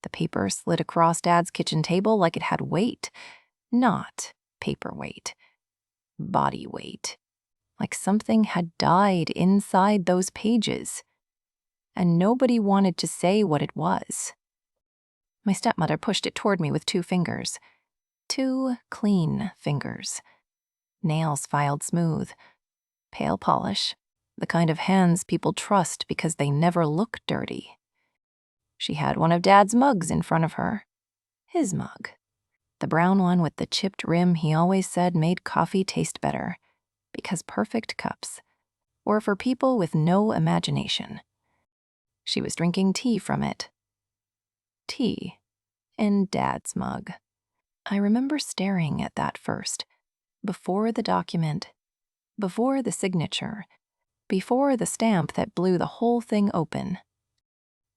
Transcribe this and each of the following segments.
The paper slid across Dad's kitchen table like it had weight. Not paperweight. Body weight. Like something had died inside those pages. And nobody wanted to say what it was. My stepmother pushed it toward me with 2 fingers. 2 clean fingers. Nails filed smooth. Pale polish. The kind of hands people trust because they never look dirty. She had one of Dad's mugs in front of her. His mug. The brown one with the chipped rim he always said made coffee taste better. Because perfect cups were for people with no imagination. She was drinking tea from it. Tea in Dad's mug. I remember staring at that first, before the document, before the signature, before the stamp that blew the whole thing open.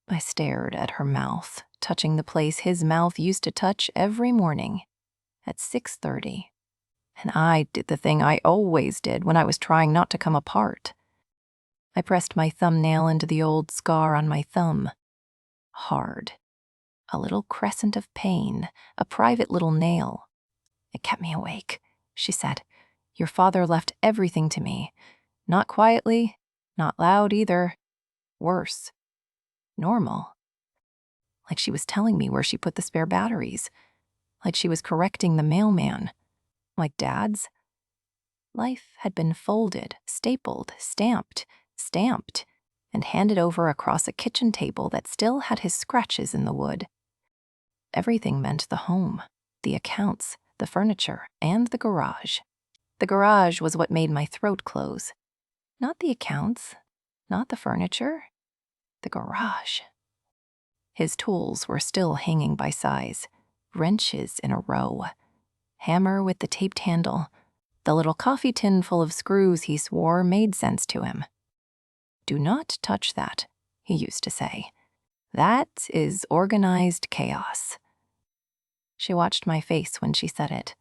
I stared at her mouth, touching the place his mouth used to touch every morning at 6:30. And I did the thing I always did when I was trying not to come apart. I pressed my thumbnail into the old scar on my thumb. Hard. A little crescent of pain, a private little nail. It kept me awake, she said. Your father left everything to me. Not quietly, not loud either. Worse. Normal. Like she was telling me where she put the spare batteries. Like she was correcting the mailman. Like Dad's. Life had been folded, stapled, stamped, and handed over across a kitchen table that still had his scratches in the wood. Everything meant the home, the accounts, the furniture, and the garage. The garage was what made my throat close. Not the accounts, not the furniture, the garage. His tools were still hanging by size, wrenches in a row, hammer with the taped handle. The little coffee tin full of screws he swore made sense to him. Do not touch that, he used to say. That is organized chaos. She watched my face when she said it.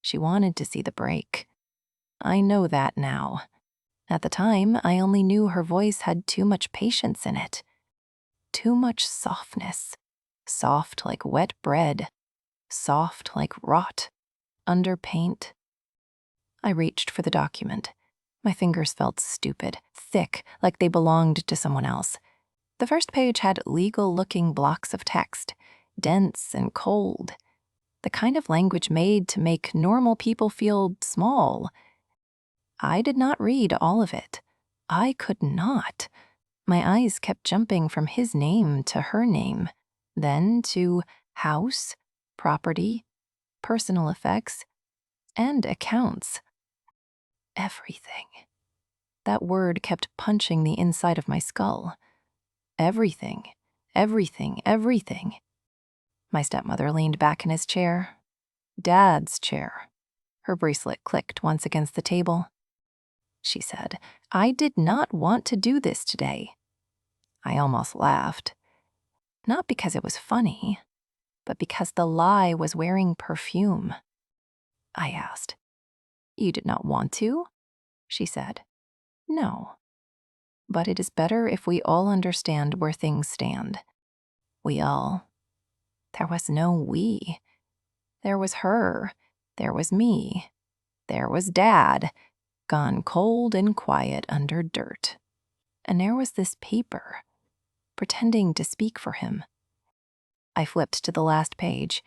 She wanted to see the break. I know that now. At the time, I only knew her voice had too much patience in it. Too much softness. Soft like wet bread. Soft like rot. Under paint. I reached for the document. My fingers felt stupid, thick, like they belonged to someone else. The first page had legal-looking blocks of text, dense and cold. The kind of language made to make normal people feel small. I did not read all of it. I could not. My eyes kept jumping from his name to her name, then to house, property, personal effects, and accounts. Everything. That word kept punching the inside of my skull. Everything, everything, everything. My stepmother leaned back in his chair. Dad's chair. Her bracelet clicked once against the table. She said, I did not want to do this today. I almost laughed. Not because it was funny, but because the lie was wearing perfume. I asked. You did not want to? She said. No. But it is better if we all understand where things stand. We all. There was no we. There was her. There was me. There was Dad, gone cold and quiet under dirt. And there was this paper, pretending to speak for him. I flipped to the last page.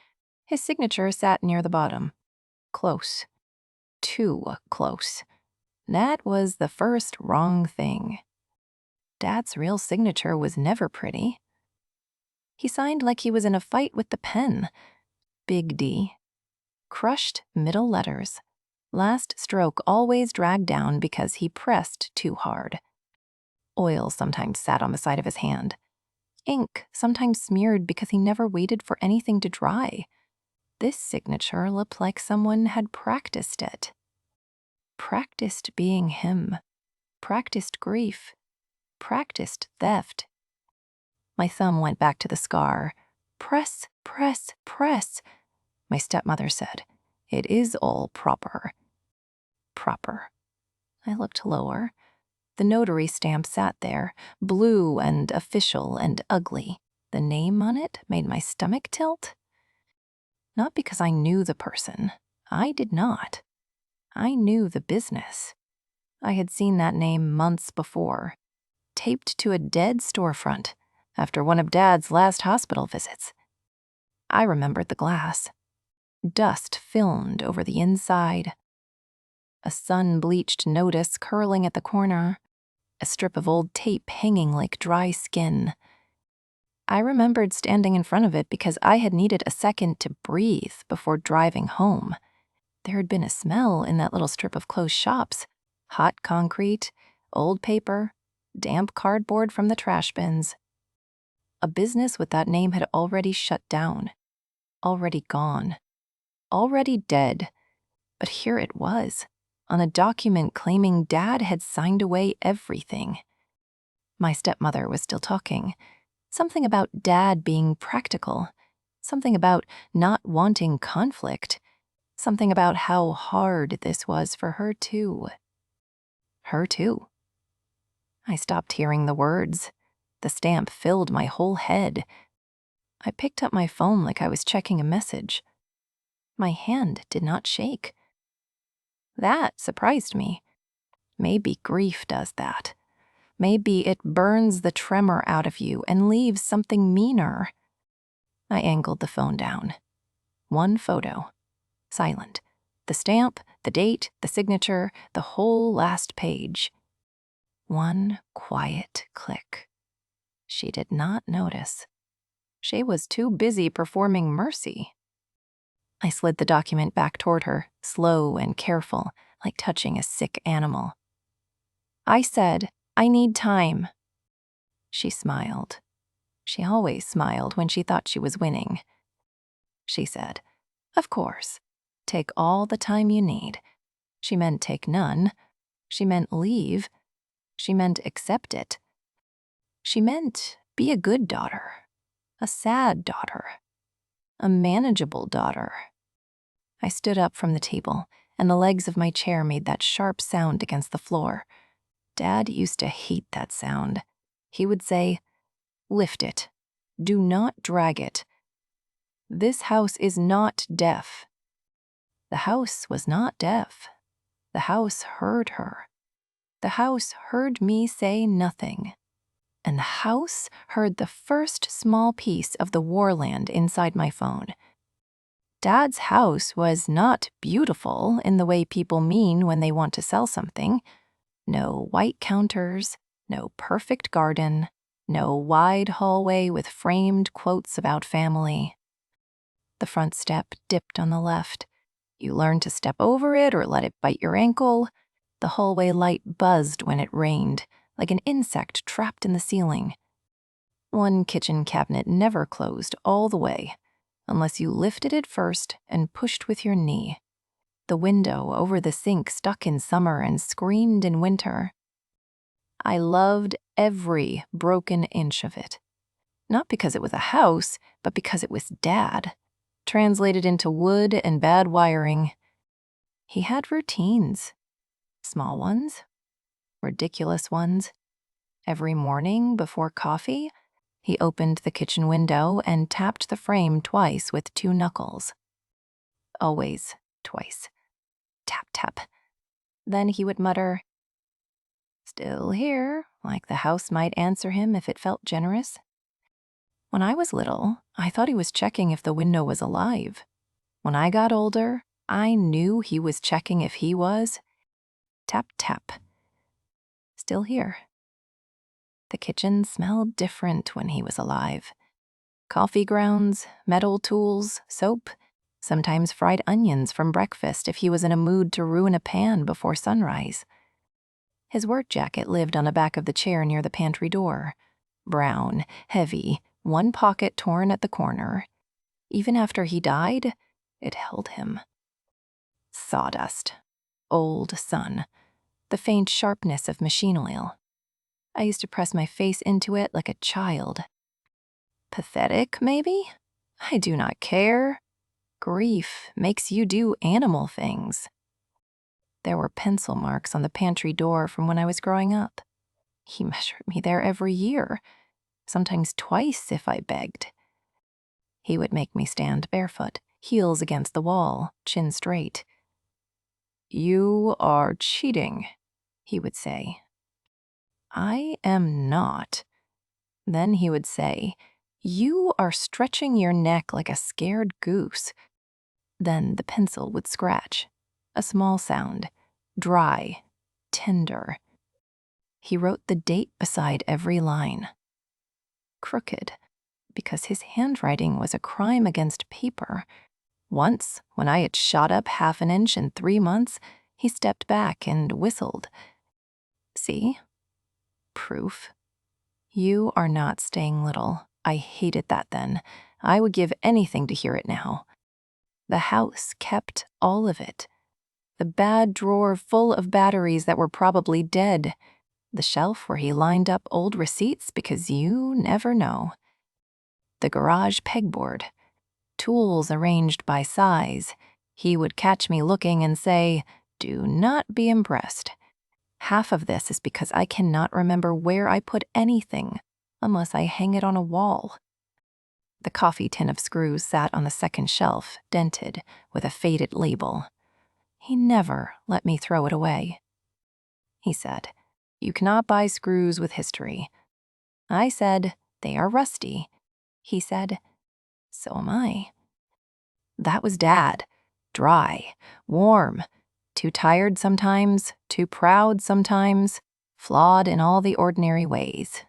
His signature sat near the bottom. Close. Too close. That was the first wrong thing. Dad's real signature was never pretty. He signed like he was in a fight with the pen. Big D. Crushed middle letters. Last stroke always dragged down because he pressed too hard. Oil sometimes sat on the side of his hand. Ink sometimes smeared because he never waited for anything to dry. This signature looked like someone had practiced it. Practiced being him. Practiced grief. Practiced theft. My thumb went back to the scar. Press, press, press. My stepmother said, it is all proper. Proper. I looked lower. The notary stamp sat there, blue and official and ugly. The the name on it made my stomach tilt. Not because I knew the person. I did not. I knew the business. I had seen that name months before, taped to a dead storefront after one of Dad's last hospital visits. I remembered the glass. Dust filmed over the inside. A sun-bleached notice curling at the corner. A strip of old tape hanging like dry skin. I remembered standing in front of it because I had needed a second to breathe before driving home. There had been a smell in that little strip of closed shops. Hot concrete, old paper, damp cardboard from the trash bins. A business with that name had already shut down. Already gone. Already dead. But here it was, on a document claiming Dad had signed away everything. My stepmother was still talking. Something about Dad being practical. Something about not wanting conflict. Something about how hard this was for her too. Her too. I stopped hearing the words. The stamp filled my whole head. I picked up my phone like I was checking a message. My hand did not shake. That surprised me. Maybe grief does that. Maybe it burns the tremor out of you and leaves something meaner. I angled the phone down. One photo. Silent. The stamp, the date, the signature, the whole last page. One quiet click. She did not notice. She was too busy performing mercy. I slid the document back toward her, slow and careful, like touching a sick animal. I said, "I need time." She smiled. She always smiled when she thought she was winning. She said, "Of course. Take all the time you need." She meant take none. She meant leave. She meant accept it. She meant be a good daughter, a sad daughter, a manageable daughter. I stood up from the table, and the legs of my chair made that sharp sound against the floor. Dad used to hate that sound. He would say, "Lift it. Do not drag it. This house is not deaf." The house was not deaf. The house heard her. The house heard me say nothing. And the house heard the first small piece of the warland inside my phone. Dad's house was not beautiful in the way people mean when they want to sell something. No white counters, no perfect garden, no wide hallway with framed quotes about family. The front step dipped on the left. You learned to step over it or let it bite your ankle. The hallway light buzzed when it rained, like an insect trapped in the ceiling. One kitchen cabinet never closed all the way, unless you lifted it first and pushed with your knee. The window over the sink stuck in summer and screamed in winter. I loved every broken inch of it. Not because it was a house, but because it was Dad, translated into wood and bad wiring. He had routines. Small ones. Ridiculous ones. Every morning before coffee, he opened the kitchen window and tapped the frame twice with 2 knuckles. Always twice. Tap, tap. Then he would mutter, "Still here," like the house might answer him if it felt generous. When I was little, I thought he was checking if the window was alive. When I got older, I knew he was checking if he was. Tap, tap. Still here. The kitchen smelled different when he was alive. Coffee grounds, metal tools, soap, sometimes fried onions from breakfast if he was in a mood to ruin a pan before sunrise. His work jacket lived on the back of the chair near the pantry door. Brown, heavy, one pocket torn at the corner. Even after he died, it held him. Sawdust. Old sun. The faint sharpness of machine oil. I used to press my face into it like a child. Pathetic, maybe? I do not care. Grief makes you do animal things. There were pencil marks on the pantry door from when I was growing up. He measured me there every year. sometimes twice if I begged. He would make me stand barefoot, heels against the wall, chin straight. "You are cheating," he would say. "I am not." Then he would say, "You are stretching your neck like a scared goose." Then the pencil would scratch. A small sound, dry, tender. He wrote the date beside every line. Crooked, because his handwriting was a crime against paper. Once, when I had shot up half an inch in 3 months, he stepped back and whistled. "See? Proof. You are not staying little." I hated that then. I would give anything to hear it now. The house kept all of it. The bad drawer full of batteries that were probably dead. The shelf where he lined up old receipts because you never know. The garage pegboard. Tools arranged by size. He would catch me looking and say, "Do not be impressed. Half of this is because I cannot remember where I put anything unless I hang it on a wall." The coffee tin of screws sat on the second shelf, dented, with a faded label. He never let me throw it away. He said, "You cannot buy screws with history." I said, "They are rusty." He said, "So am I." That was Dad. Dry, warm, too tired sometimes, too proud sometimes, flawed in all the ordinary ways.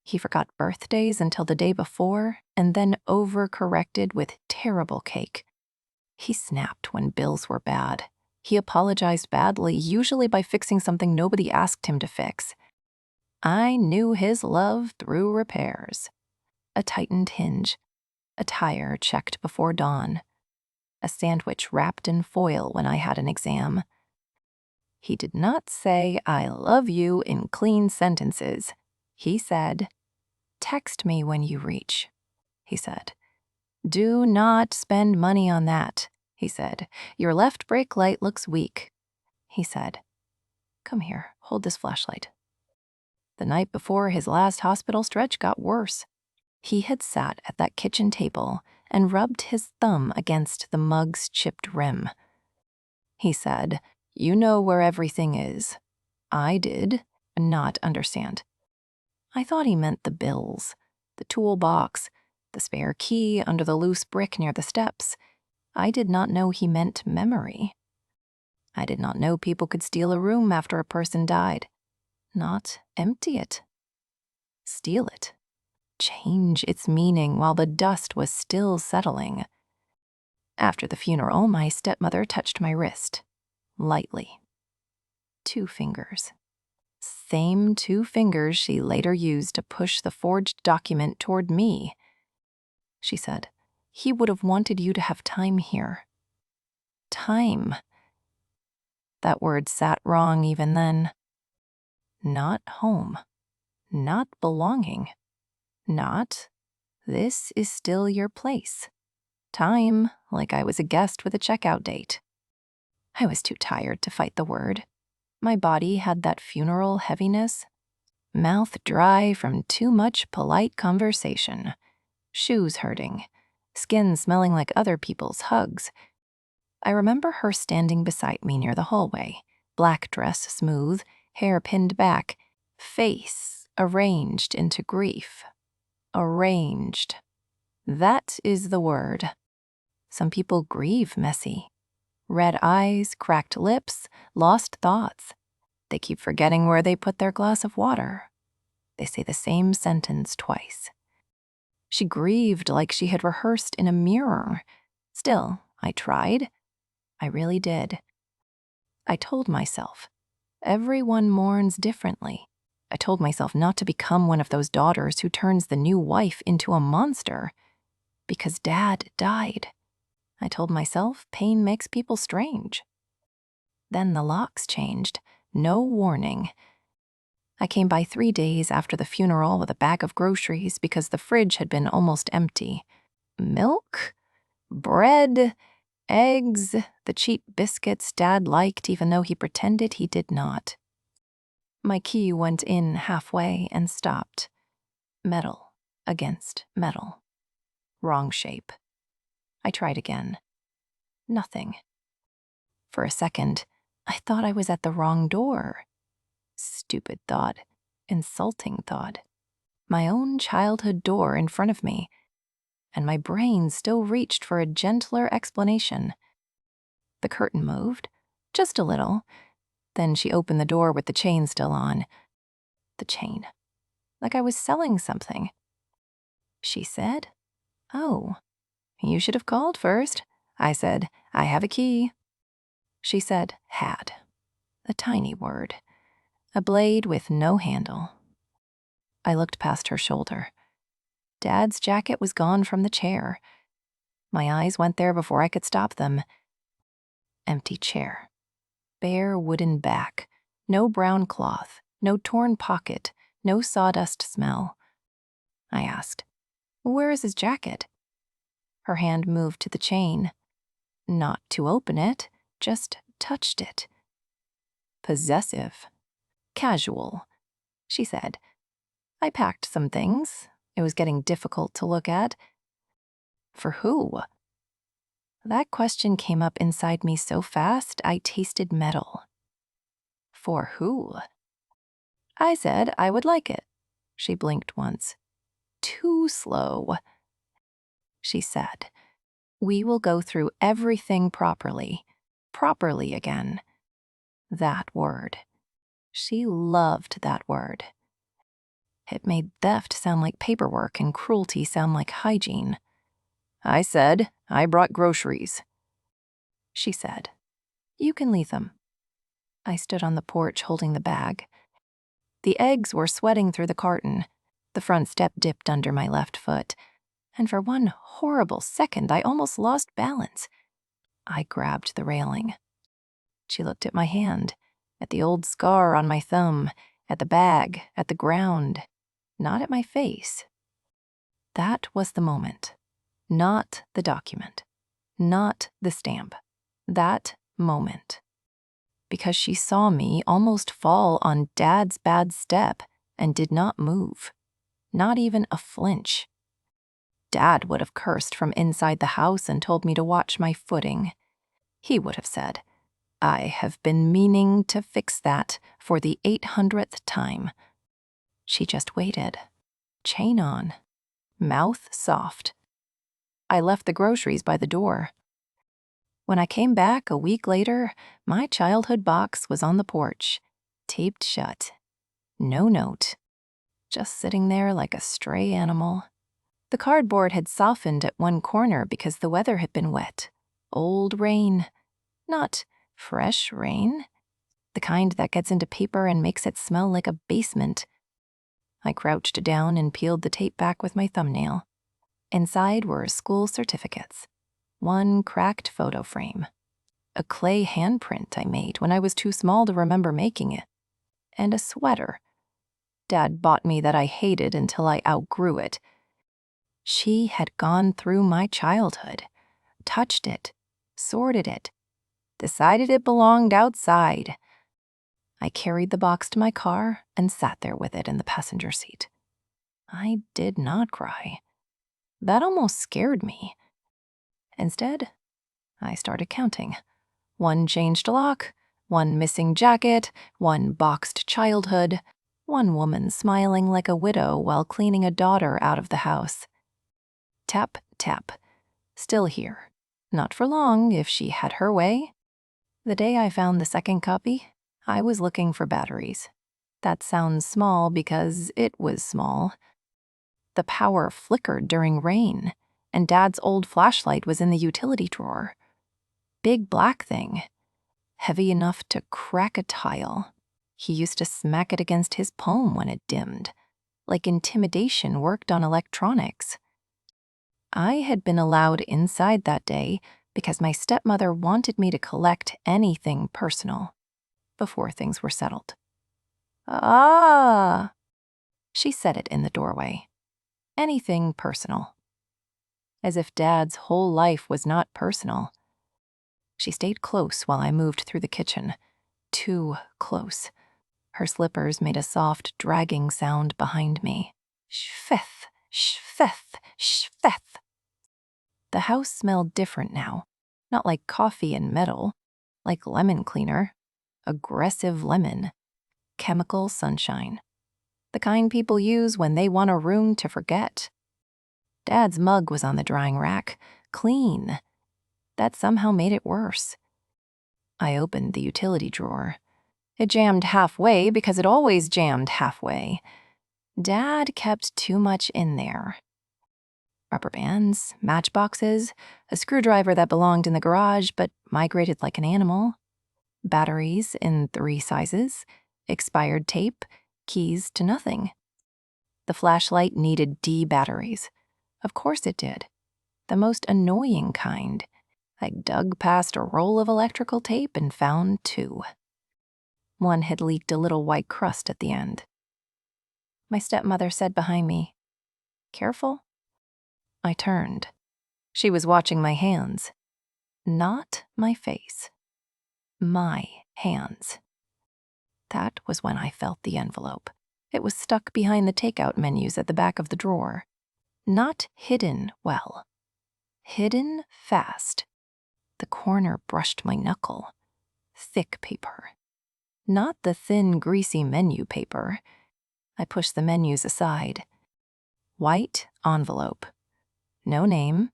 He forgot birthdays until the day before, and then overcorrected with terrible cake. He snapped when bills were bad. He apologized badly, usually by fixing something nobody asked him to fix. I knew his love through repairs. A tightened hinge, a tire checked before dawn, a sandwich wrapped in foil when I had an exam. He did not say, "I love you" in clean sentences. He said, "Text me when you reach," he said. "Do not spend money on that," he said. "Your left brake light looks weak," he said. "Come here, hold this flashlight." The night before his last hospital stretch got worse. He had sat at that kitchen table and rubbed his thumb against the mug's chipped rim. He said, "You know where everything is." I did not understand. I thought he meant the bills, the toolbox, the spare key under the loose brick near the steps. I did not know he meant memory. I did not know people could steal a room after a person died. Not empty it. Steal it. Change its meaning while the dust was still settling. After the funeral, my stepmother touched my wrist, lightly. 2 fingers. Same 2 fingers she later used to push the forged document toward me. She said, "He would have wanted you to have time here." Time. That word sat wrong even then. Not home. Not belonging. Not, "This is still your place." Time, like I was a guest with a checkout date. I was too tired to fight the word. My body had that funeral heaviness. Mouth dry from too much polite conversation. Shoes hurting. Skin smelling like other people's hugs. I remember her standing beside me near the hallway. Black dress smooth, hair pinned back, face arranged into grief. Arranged. That is the word. Some people grieve messy. Red eyes, cracked lips, lost thoughts. They keep forgetting where they put their glass of water. They say the same sentence twice. She grieved like she had rehearsed in a mirror. Still, I tried. I really did. I told myself, everyone mourns differently. I told myself not to become one of those daughters who turns the new wife into a monster. Because Dad died. I told myself pain makes people strange. Then the locks changed. No warning. I came by 3 days after the funeral with a bag of groceries because the fridge had been almost empty. Milk? Bread? Eggs? The cheap biscuits Dad liked even though he pretended he did not. My key went in halfway and stopped. Metal against metal. Wrong shape. I tried again. Nothing. For a second, I thought I was at the wrong door. Stupid thought. Insulting thought. My own childhood door in front of me, and my brain still reached for a gentler explanation. The curtain moved, just a little. Then she opened the door with the chain still on. The chain. Like I was selling something. She said, "Oh, you should have called first." I said, "I have a key." She said, "had." A tiny word. A blade with no handle. I looked past her shoulder. Dad's jacket was gone from the chair. My eyes went there before I could stop them. Empty chair. Bare wooden back. No brown cloth. No torn pocket. No sawdust smell. I asked, "Where is his jacket?" Her hand moved to the chain. Not to open it, just touched it. Possessive. Casual. She said, "I packed some things. It was getting difficult to look at." For who? That question came up inside me so fast I tasted metal. For who? I said I would like it. She blinked once. Too slow. She said, "We will go through everything properly. Properly again." That word. She loved that word. It made theft sound like paperwork and cruelty sound like hygiene. I said, "I brought groceries." She said, "You can leave them." I stood on the porch holding the bag. The eggs were sweating through the carton. The front step dipped under my left foot. And for one horrible second, I almost lost balance. I grabbed the railing. She looked at my hand, at the old scar on my thumb, at the bag, at the ground, not at my face. That was the moment. Not the document. Not the stamp. That moment. Because she saw me almost fall on Dad's bad step and did not move. Not even a flinch. Dad would have cursed from inside the house and told me to watch my footing. He would have said, "I have been meaning to fix that for the 800th time." She just waited. Chain on. Mouth soft. I left the groceries by the door. When I came back a week later, my childhood box was on the porch, taped shut. No note. Just sitting there like a stray animal. The cardboard had softened at one corner because the weather had been wet. Old rain. Not fresh rain. The kind that gets into paper and makes it smell like a basement. I crouched down and peeled the tape back with my thumbnail. Inside were school certificates. One cracked photo frame. A clay handprint I made when I was too small to remember making it. And a sweater. Dad bought me that I hated until I outgrew it. She had gone through my childhood, touched it, sorted it, decided it belonged outside. I carried the box to my car and sat there with it in the passenger seat. I did not cry. That almost scared me. Instead, I started counting. One changed lock, one missing jacket, one boxed childhood, one woman smiling like a widow while cleaning a daughter out of the house. Tap, tap. Still here. Not for long, if she had her way. The day I found the second copy, I was looking for batteries. That sounds small because it was small. The power flickered during rain, and Dad's old flashlight was in the utility drawer. Big black thing. Heavy enough to crack a tile. He used to smack it against his palm when it dimmed. Like intimidation worked on electronics. I had been allowed inside that day because my stepmother wanted me to collect anything personal before things were settled. "Ah," she said it in the doorway. Anything personal. As if Dad's whole life was not personal. She stayed close while I moved through the kitchen. Too close. Her slippers made a soft, dragging sound behind me. Shfeth, shfeth, shfeth. The house smelled different now. Not like coffee and metal, like lemon cleaner. Aggressive lemon. Chemical sunshine. The kind people use when they want a room to forget. Dad's mug was on the drying rack, clean. That somehow made it worse. I opened the utility drawer. It jammed halfway because it always jammed halfway. Dad kept too much in there. Rubber bands, matchboxes, a screwdriver that belonged in the garage but migrated like an animal, batteries in 3 sizes, expired tape, keys to nothing. The flashlight needed D batteries. Of course it did. The most annoying kind. I dug past a roll of electrical tape and found 2. One had leaked a little white crust at the end. My stepmother said behind me, "Careful." I turned. She was watching my hands. Not my face. My hands. That was when I felt the envelope. It was stuck behind the takeout menus at the back of the drawer. Not hidden well. Hidden fast. The corner brushed my knuckle. Thick paper. Not the thin, greasy menu paper. I pushed the menus aside. White envelope. No name.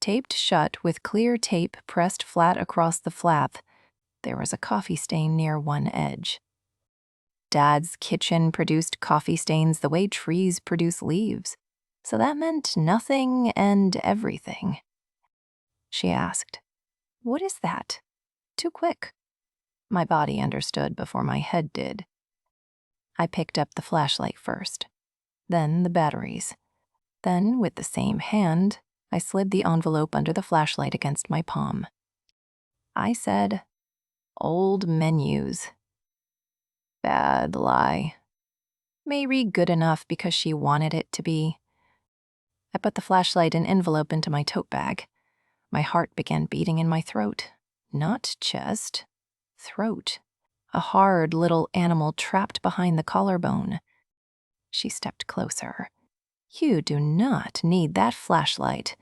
Taped shut with clear tape pressed flat across the flap. There was a coffee stain near one edge. Dad's kitchen produced coffee stains the way trees produce leaves, so that meant nothing and everything. She asked, "What is that?" Too quick. My body understood before my head did. I picked up the flashlight first, then the batteries. Then, with the same hand, I slid the envelope under the flashlight against my palm. I said, "Old menus." Bad lie. Maybe good enough because she wanted it to be. I put the flashlight and envelope into my tote bag. My heart began beating in my throat. Not chest. Throat. A hard little animal trapped behind the collarbone. She stepped closer. "You do not need that flashlight."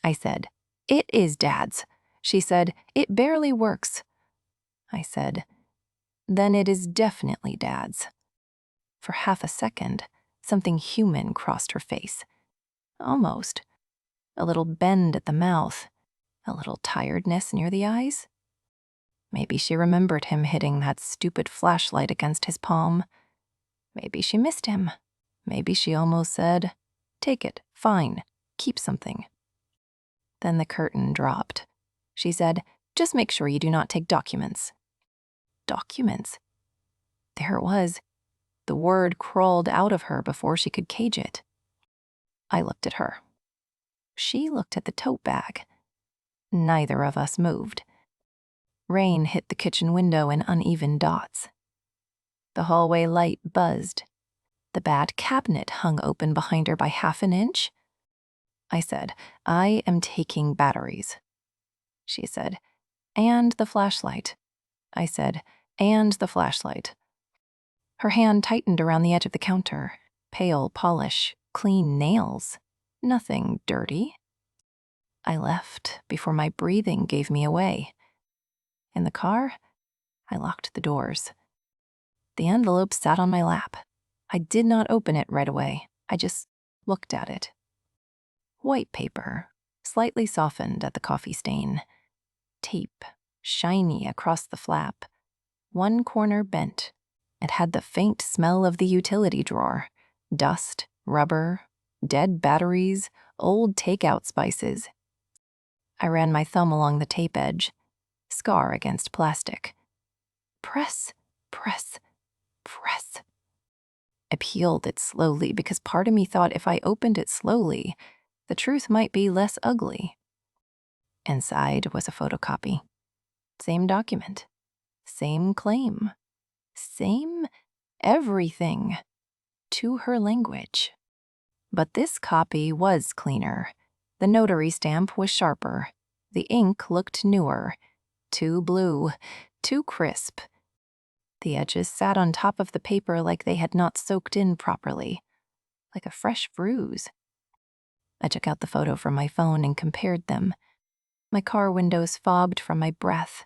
I said, "It is Dad's." She said, "It barely works." I said, "Then it is definitely Dad's." For half a second, something human crossed her face. Almost. A little bend at the mouth. A little tiredness near the eyes. Maybe she remembered him hitting that stupid flashlight against his palm. Maybe she missed him. Maybe she almost said, "Take it, fine, keep something." Then the curtain dropped. She said, "Just make sure you do not take documents." Documents? There it was. The word crawled out of her before she could cage it. I looked at her. She looked at the tote bag. Neither of us moved. Rain hit the kitchen window in uneven dots. The hallway light buzzed. The bad cabinet hung open behind her by half an inch. I said, "I am taking batteries." She said, "And the flashlight." I said, "And the flashlight." Her hand tightened around the edge of the counter. Pale polish, clean nails. Nothing dirty. I left before my breathing gave me away. In the car, I locked the doors. The envelope sat on my lap. I did not open it right away. I just looked at it. White paper, slightly softened at the coffee stain. Tape, shiny across the flap. One corner bent. It had the faint smell of the utility drawer. Dust, rubber, dead batteries, old takeout spices. I ran my thumb along the tape edge. Scar against plastic. Press, press, press. I peeled it slowly because part of me thought if I opened it slowly, the truth might be less ugly. Inside was a photocopy. Same document. Same claim. Same everything. To her language. But this copy was cleaner. The notary stamp was sharper. The ink looked newer. Too blue. Too crisp. The edges sat on top of the paper like they had not soaked in properly. like a fresh bruise. I took out the photo from my phone and compared them. My car windows fobbed from my breath.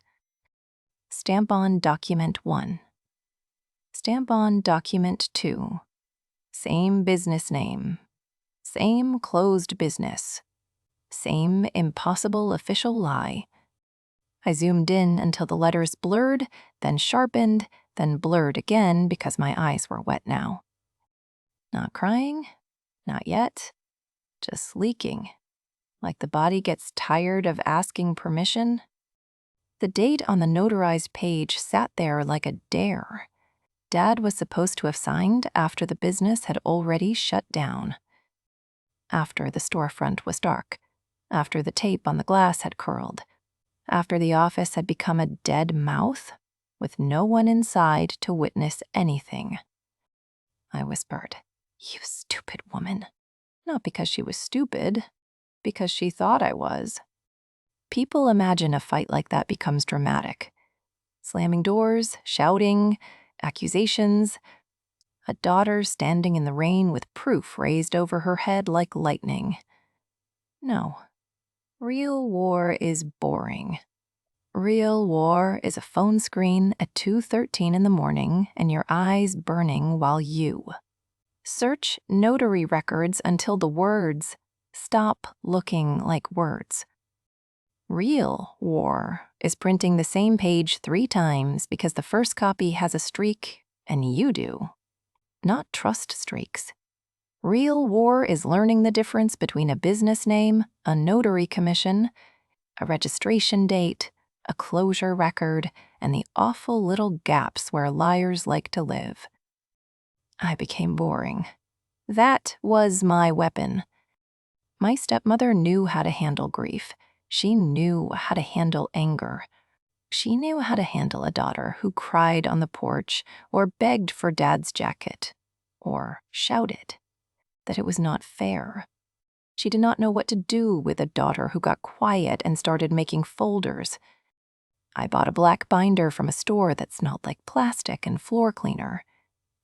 Stamp on document 1. Stamp on document 2. Same business name. Same closed business. Same impossible official lie. I zoomed in until the letters blurred, then sharpened, then blurred again because my eyes were wet now. Not crying, not yet, just leaking, like the body gets tired of asking permission. The date on the notarized page sat there like a dare. Dad was supposed to have signed after the business had already shut down. After the storefront was dark. After the tape on the glass had curled. After the office had become a dead mouth, with no one inside to witness anything. I whispered, "You stupid woman." Not because she was stupid, because she thought I was. People imagine a fight like that becomes dramatic. Slamming doors, shouting, accusations, a daughter standing in the rain with proof raised over her head like lightning. No, real war is boring. Real war is a phone screen at 2:13 in the morning and your eyes burning while you search notary records until the words stop looking like words. Real war is printing the same page 3 times because the first copy has a streak and you do. Not trust streaks. Real war is learning the difference between a business name, a notary commission, a registration date, a closure record, and the awful little gaps where liars like to live. I became boring. That was my weapon. My stepmother knew how to handle grief. She knew how to handle anger. She knew how to handle a daughter who cried on the porch or begged for Dad's jacket or shouted that it was not fair. She did not know what to do with a daughter who got quiet and started making folders. I bought a black binder from a store that smelled like plastic and floor cleaner.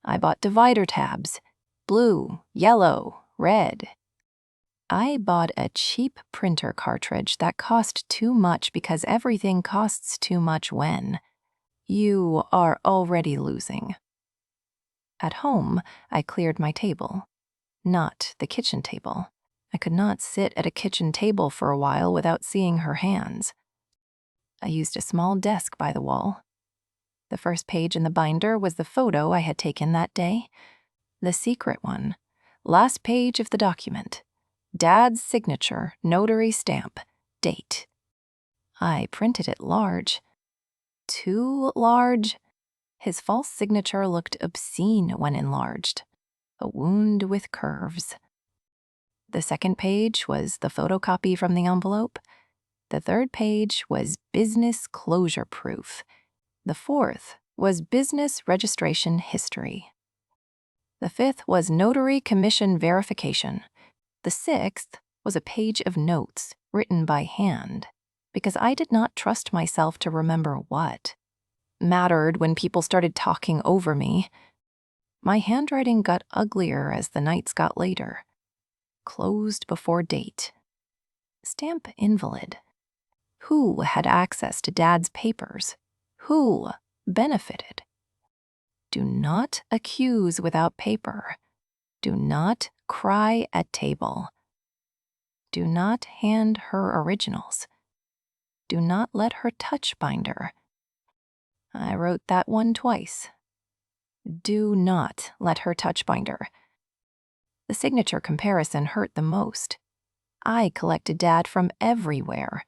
I bought divider tabs, blue, yellow, red. I bought a cheap printer cartridge that cost too much because everything costs too much when you are already losing. At home, I cleared my table, not the kitchen table. I could not sit at a kitchen table for a while without seeing her hands. I used a small desk by the wall. The first page in the binder was the photo I had taken that day. The secret one. Last page of the document. Dad's signature, notary stamp, date. I printed it large. Too large. His false signature looked obscene when enlarged. A wound with curves. The second page was the photocopy from the envelope. The third page was business closure proof. The fourth was business registration history. The fifth was notary commission verification. The sixth was a page of notes written by hand, because I did not trust myself to remember what mattered when people started talking over me. My handwriting got uglier as the nights got later. Closed before date. Stamp invalid. Who had access to Dad's papers? Who benefited? Do not accuse without paper. Do not cry at table. Do not hand her originals. Do not let her touch binder. I wrote that one twice. Do not let her touch binder. The signature comparison hurt the most. I collected Dad from everywhere.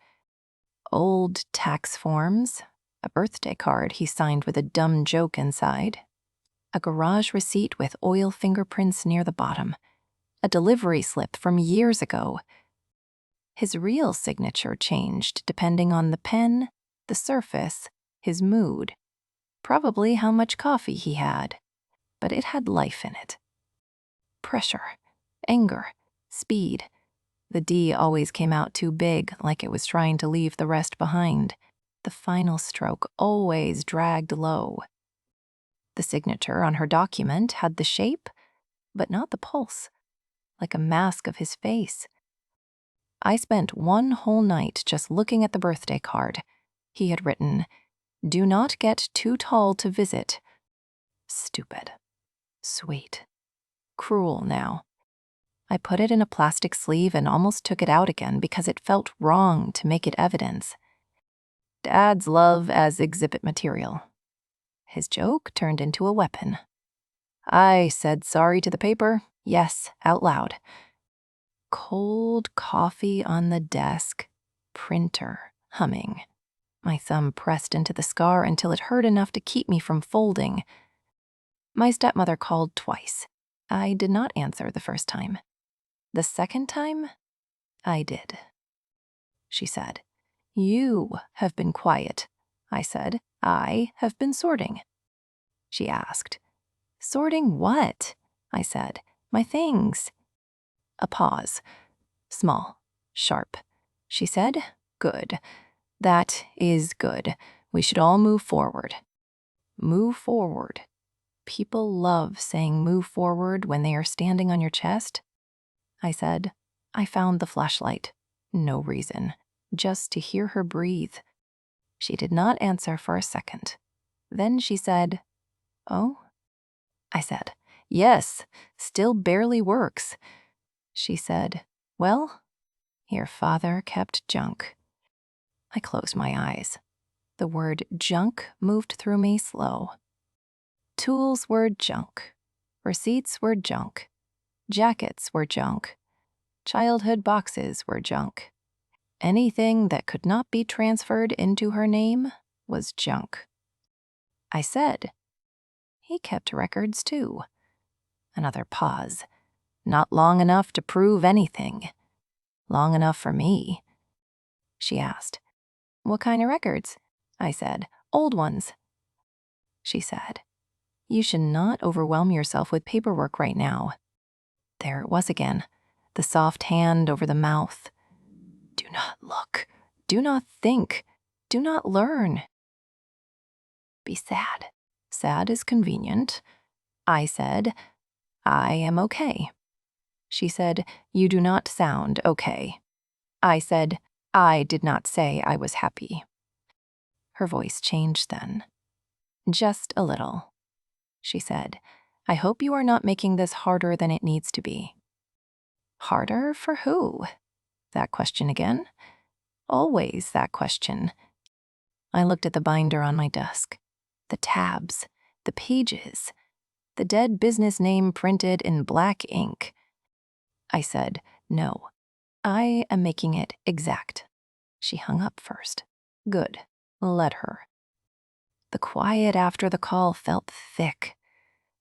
Old tax forms, a birthday card he signed with a dumb joke inside, a garage receipt with oil fingerprints near the bottom, a delivery slip from years ago. His real signature changed depending on the pen, the surface, his mood, probably how much coffee he had, but it had life in it. Pressure, anger, speed. The D always came out too big, like it was trying to leave the rest behind. The final stroke always dragged low. The signature on her document had the shape, but not the pulse. like a mask of his face. I spent one whole night just looking at the birthday card. He had written, "Do not get too tall to visit." Stupid. Sweet. Cruel now. I put it in a plastic sleeve and almost took it out again because it felt wrong to make it evidence. Dad's love as exhibit material. His joke turned into a weapon. I said sorry to the paper, yes, out loud. Cold coffee on the desk, printer humming. My thumb pressed into the scar until it hurt enough to keep me from folding. My stepmother called twice. I did not answer the first time. The second time, I did. She said, "You have been quiet." I said, "I have been sorting." She asked, "Sorting what?" I said, "My things." A pause. Small, sharp. She said, "Good. That is good. We should all move forward." Move forward. People love saying move forward when they are standing on your chest. I said, I found the flashlight. No reason. Just to hear her breathe. She did not answer for a second. Then she said, "Oh?" I said, "Yes, still barely works." She said, "Well, your father kept junk." I closed my eyes. The word junk moved through me slow. Tools were junk. Receipts were junk. Jackets were junk. Childhood boxes were junk. Anything that could not be transferred into her name was junk. I said, "He kept records too." Another pause. Not long enough to prove anything. Long enough for me. She asked, "What kind of records?" I said, "Old ones." She said, "You should not overwhelm yourself with paperwork right now." There it was again, the soft hand over the mouth. Do not look. Do not think. Do not learn. Be sad. Sad is convenient. I said, "I am okay." She said, "You do not sound okay." I said, "I did not say I was happy." Her voice changed then. Just a little. She said, "I hope you are not making this harder than it needs to be." Harder for who? That question again? Always that question. I looked at the binder on my desk. The tabs, the pages, the dead business name printed in black ink. I said, "No, I am making it exact." She hung up first. Good. Let her. The quiet after the call felt thick.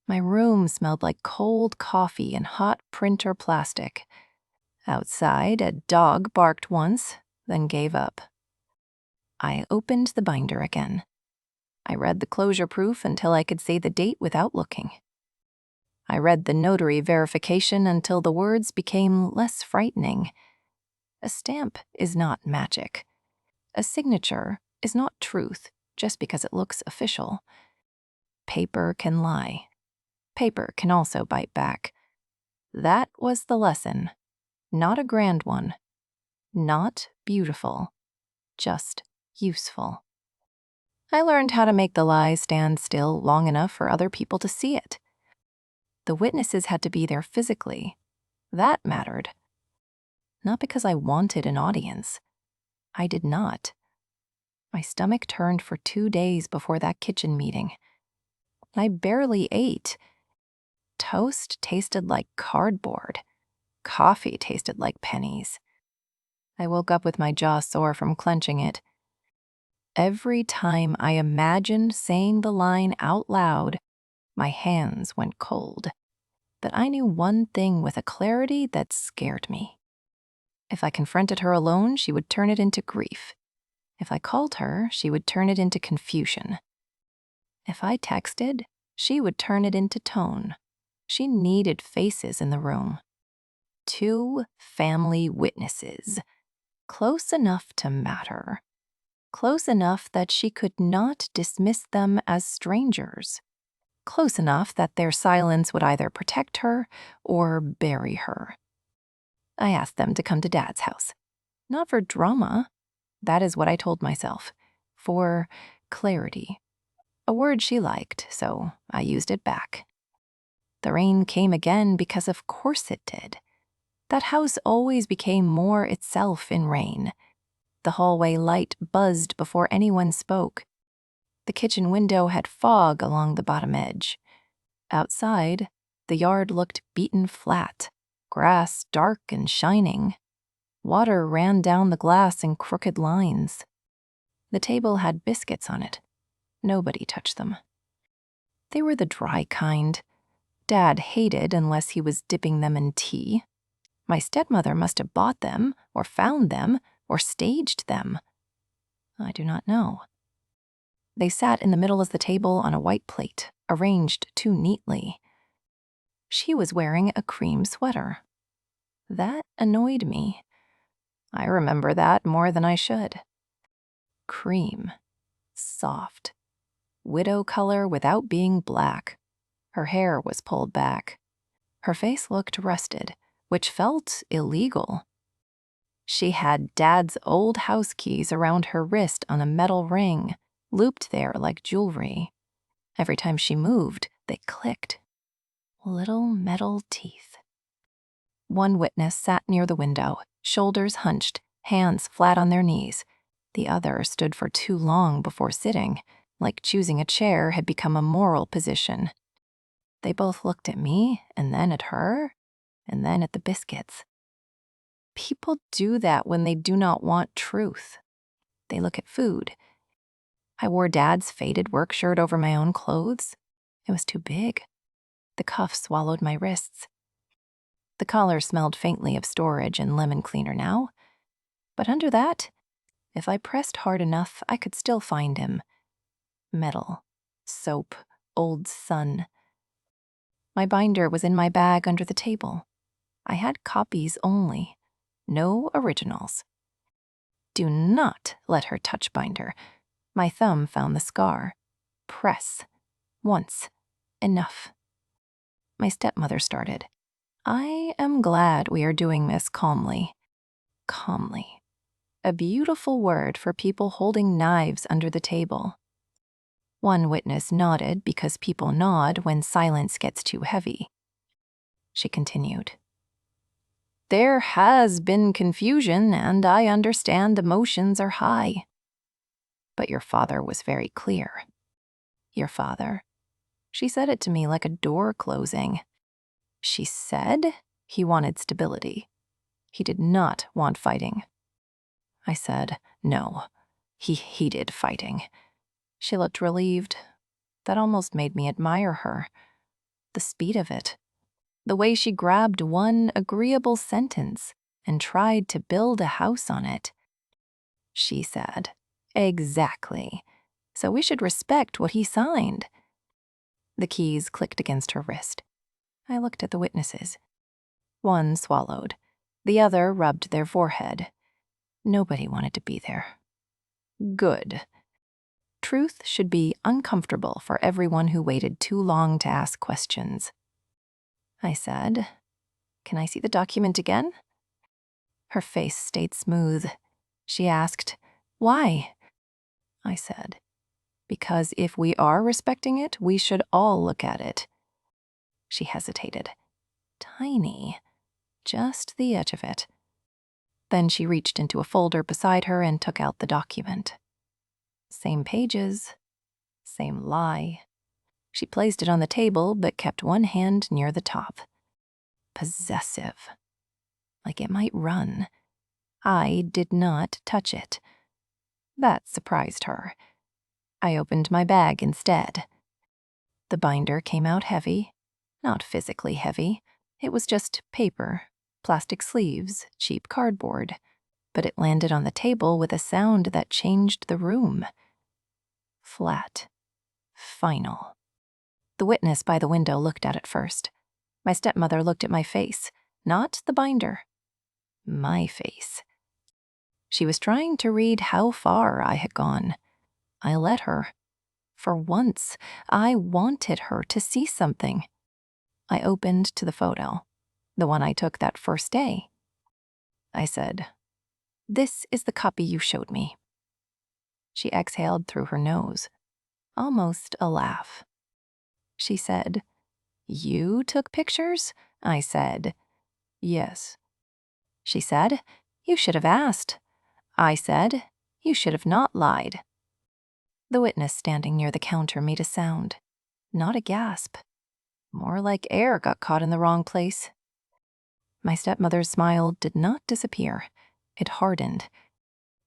My room smelled like cold coffee and hot printer plastic. Outside, a dog barked once, then gave up. I opened the binder again. I read the closure proof until I could say the date without looking. I read the notary verification until the words became less frightening. A stamp is not magic. A signature is not truth just because it looks official. Paper can lie. Paper can also bite back. That was the lesson. Not a grand one. Not beautiful. Just useful. I learned how to make the lie stand still long enough for other people to see it. The witnesses had to be there physically. That mattered. Not because I wanted an audience. I did not. My stomach turned for 2 days before that kitchen meeting. I barely ate. Toast tasted like cardboard. Coffee tasted like pennies. I woke up with my jaw sore from clenching it. Every time I imagined saying the line out loud, my hands went cold. But I knew one thing with a clarity that scared me. If I confronted her alone, she would turn it into grief. If I called her, she would turn it into confusion. If I texted, she would turn it into tone. She needed faces in the room. 2 family witnesses. Close enough to matter. Close enough that she could not dismiss them as strangers. Close enough that their silence would either protect her or bury her. I asked them to come to Dad's house. Not for drama. That is what I told myself. For clarity. A word she liked, so I used it back. The rain came again because of course it did. That house always became more itself in rain. The hallway light buzzed before anyone spoke. The kitchen window had fog along the bottom edge. Outside, the yard looked beaten flat, grass dark and shining. Water ran down the glass in crooked lines. The table had biscuits on it. Nobody touched them. They were the dry kind. Dad hated unless he was dipping them in tea. My stepmother must have bought them, or found them, or staged them. I do not know. They sat in the middle of the table on a white plate, arranged too neatly. She was wearing a cream sweater. That annoyed me. I remember that more than I should. Cream. Soft. Widow color without being black. Her hair was pulled back. Her face looked rusted, which felt illegal. She had Dad's old house keys around her wrist on a metal ring, looped there like jewelry. Every time she moved, they clicked. Little metal teeth. One witness sat near the window, shoulders hunched, hands flat on their knees. The other stood for too long before sitting, like choosing a chair had become a moral position. They both looked at me, and then at her, and then at the biscuits. People do that when they do not want truth. They look at food. I wore Dad's faded work shirt over my own clothes. It was too big. The cuff swallowed my wrists. The collar smelled faintly of storage and lemon cleaner now. But under that, if I pressed hard enough, I could still find him. Metal, soap, old sun. My binder was in my bag under the table. I had copies only, no originals. Do not let her touch binder. My thumb found the scar. Press. Once. Enough. My stepmother started. I am glad we are doing this calmly. Calmly. A beautiful word for people holding knives under the table. One witness nodded because people nod when silence gets too heavy. She continued. There has been confusion, and I understand emotions are high. But your father was very clear. Your father? She said it to me like a door closing. She said he wanted stability. He did not want fighting. I said, no, he hated fighting. She looked relieved. That almost made me admire her. The speed of it. The way she grabbed one agreeable sentence and tried to build a house on it. She said, exactly. So we should respect what he signed. The keys clicked against her wrist. I looked at the witnesses. One swallowed. The other rubbed their forehead. Nobody wanted to be there. Good. Truth should be uncomfortable for everyone who waited too long to ask questions. I said, can I see the document again? Her face stayed smooth. She asked, why? I said, because if we are respecting it, we should all look at it. She hesitated. Tiny. Just the edge of it. Then she reached into a folder beside her and took out the document. Same pages. Same lie. She placed it on the table, but kept one hand near the top. Possessive. Like it might run. I did not touch it. That surprised her. I opened my bag instead. The binder came out heavy. Not physically heavy. It was just paper, plastic sleeves, cheap cardboard. But it landed on the table with a sound that changed the room. Flat. Final. The witness by the window looked at it first. My stepmother looked at my face, not the binder. My face. She was trying to read how far I had gone. I let her. For once, I wanted her to see something. I opened to the photo, the one I took that first day. I said. This is the copy you showed me. She exhaled through her nose, almost a laugh. She said, You took pictures? I said, Yes. She said, You should have asked. I said, You should have not lied. The witness standing near the counter made a sound, not a gasp. More like air got caught in the wrong place. My stepmother's smile did not disappear. It hardened.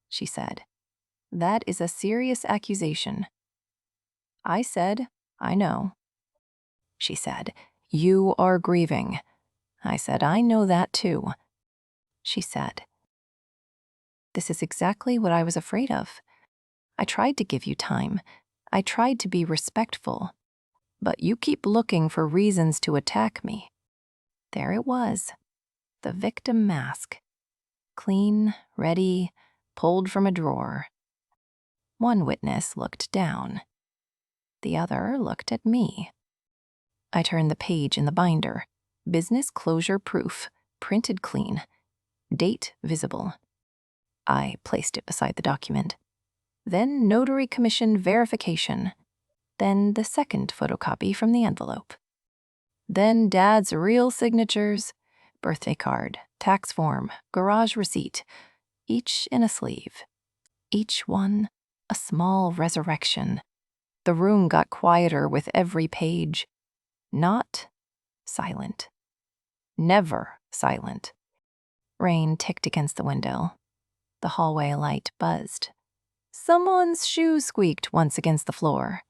She said, That is a serious accusation. I said, I know. She said, You are grieving. I said, I know that too. She said, This is exactly what I was afraid of. I tried to give you time. I tried to be respectful. But you keep looking for reasons to attack me. There it was, the victim mask. Clean, ready, pulled from a drawer. One witness looked down. The other looked at me. I turned the page in the binder. Business closure proof, printed clean. Date visible. I placed it beside the document. Then notary commission verification. Then the second photocopy from the envelope. Then Dad's real signatures, birthday card, tax form, garage receipt, each in a sleeve. Each one a small resurrection. The room got quieter with every page. Not silent. Never silent. Rain ticked against the window. The hallway light buzzed. Someone's shoe squeaked once against the floor.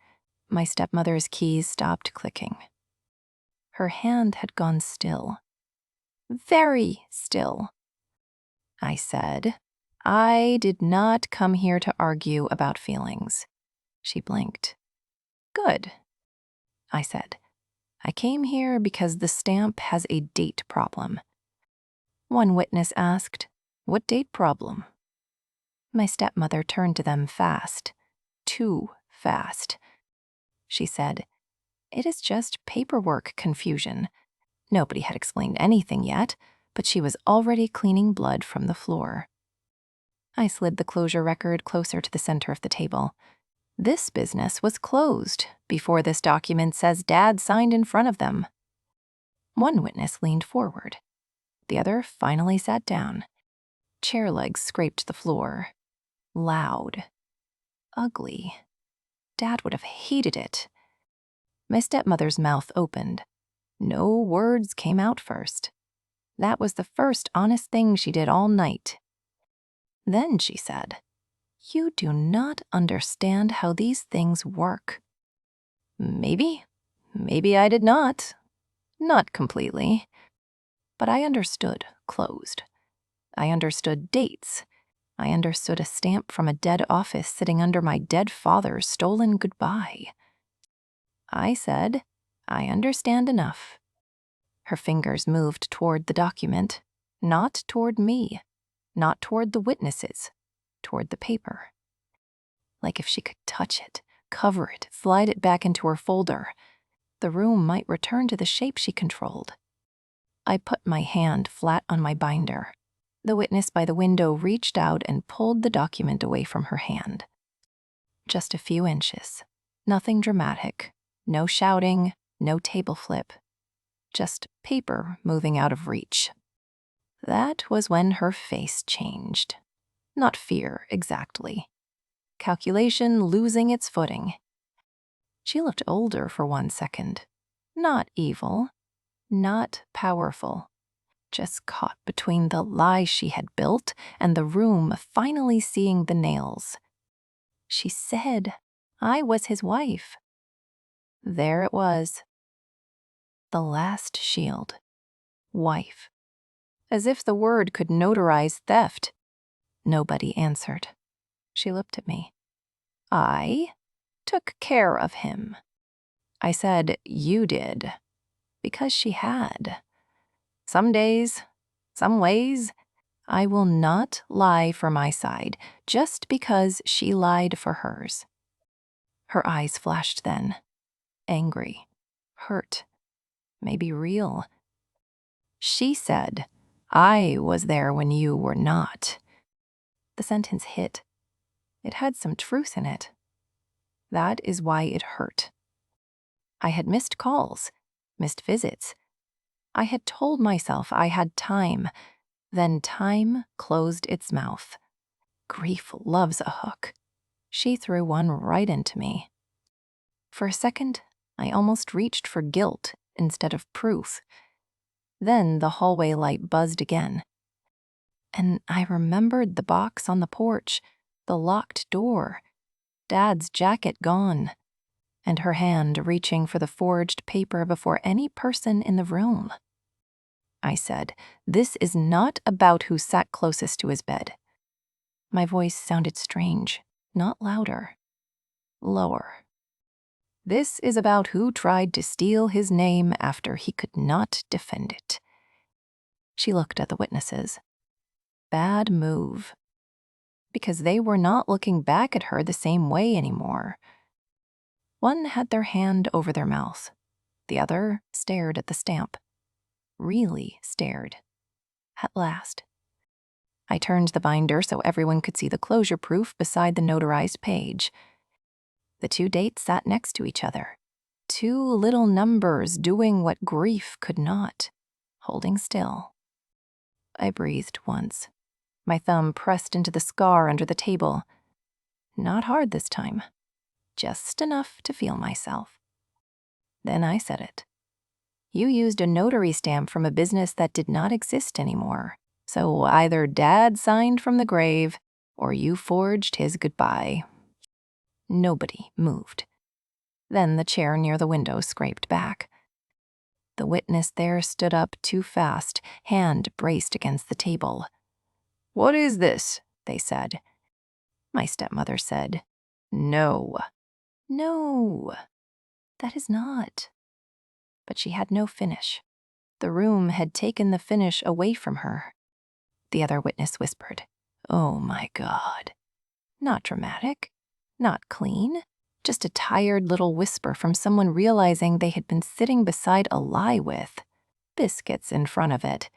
My stepmother's keys stopped clicking. Her hand had gone still. Very still. I said, I did not come here to argue about feelings. She blinked. Good. I said, I came here because the stamp has a date problem. One witness asked, What date problem? My stepmother turned to them fast. Too fast. She said, It is just paperwork confusion. Nobody had explained anything yet, but she was already cleaning blood from the floor. I slid the closure record closer to the center of the table. This business was closed before this document says Dad signed in front of them. One witness leaned forward. The other finally sat down. Chair legs scraped the floor. Loud. Ugly. Dad would have hated it. My stepmother's mouth opened. No words came out first. That was the first honest thing she did all night. Then she said, You do not understand how these things work. Maybe I did not. Not completely. But I understood closed. I understood dates. I understood a stamp from a dead office sitting under my dead father's stolen goodbye. I said, I understand enough. Her fingers moved toward the document, not toward me, not toward the witnesses, toward the paper. Like if she could touch it, cover it, slide it back into her folder, the room might return to the shape she controlled. I put my hand flat on my binder. The witness by the window reached out and pulled the document away from her hand. Just a few inches. Nothing dramatic. No shouting, no table flip. Just paper moving out of reach. That was when her face changed. Not fear, exactly. Calculation losing its footing. She looked older for 1 second. Not evil. Not powerful. Just caught between the lie she had built and the room finally seeing the nails. She said I was his wife. There it was. The last shield. Wife. As if the word could notarize theft. Nobody answered. She looked at me. I took care of him. I said, You did. Because she had. Some days, some ways, I will not lie for my side just because she lied for hers. Her eyes flashed then. Angry. Hurt. Maybe real. She said, I was there when you were not. The sentence hit. It had some truth in it. That is why it hurt. I had missed calls, missed visits. I had told myself I had time. Then time closed its mouth. Grief loves a hook. She threw one right into me. For a second, I almost reached for guilt instead of proof. Then the hallway light buzzed again. And I remembered the box on the porch, the locked door, Dad's jacket gone, and her hand reaching for the forged paper before any person in the room. I said, "This is not about who sat closest to his bed." My voice sounded strange, not louder, lower. "This is about who tried to steal his name after he could not defend it." She looked at the witnesses. Bad move. Because they were not looking back at her the same way anymore. One had their hand over their mouth. The other stared at the stamp. Really stared. At last. I turned the binder so everyone could see the closure proof beside the notarized page. The two dates sat next to each other. Two little numbers doing what grief could not, holding still. I breathed once. My thumb pressed into the scar under the table. Not hard this time. Just enough to feel myself. Then I said it. "You used a notary stamp from a business that did not exist anymore. So either Dad signed from the grave, or you forged his goodbye." Nobody moved. Then the chair near the window scraped back. The witness there stood up too fast, hand braced against the table. "What is this?" they said. My stepmother said, "No." "No, that is not." But she had no finish. The room had taken the finish away from her. The other witness whispered, "Oh my God." Not dramatic, not clean, just a tired little whisper from someone realizing they had been sitting beside a lie with. Biscuits in front of it.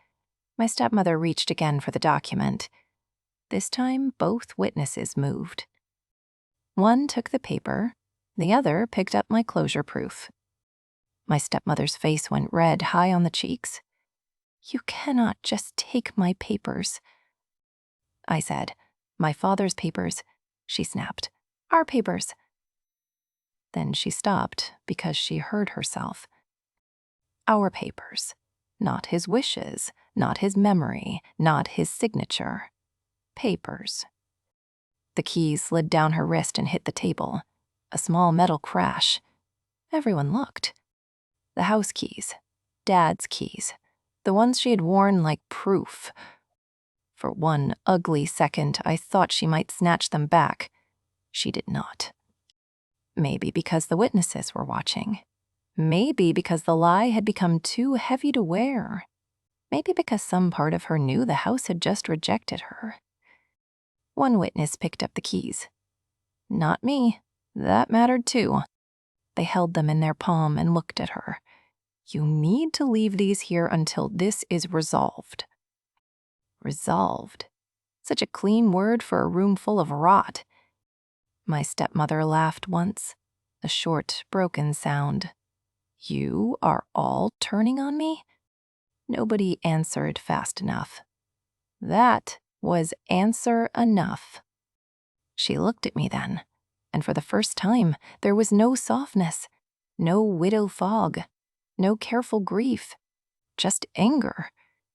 My stepmother reached again for the document. This time, both witnesses moved. One took the paper, the other picked up my closure proof. My stepmother's face went red high on the cheeks. "You cannot just take my papers." I said, "My father's papers." She snapped, "Our papers." Then she stopped because she heard herself. Our papers. Not his wishes, not his memory, not his signature. Papers. The keys slid down her wrist and hit the table. A small metal crash. Everyone looked. The house keys. Dad's keys. The ones she had worn like proof. For one ugly second, I thought she might snatch them back. She did not. Maybe because the witnesses were watching. Maybe because the lie had become too heavy to wear. Maybe because some part of her knew the house had just rejected her. One witness picked up the keys. Not me. That mattered too. They held them in their palm and looked at her. "You need to leave these here until this is resolved." Resolved. Such a clean word for a room full of rot. My stepmother laughed once, a short, broken sound. "You are all turning on me?" Nobody answered fast enough. That was answer enough. She looked at me then, and for the first time, there was no softness, no widow fog, no careful grief, just anger.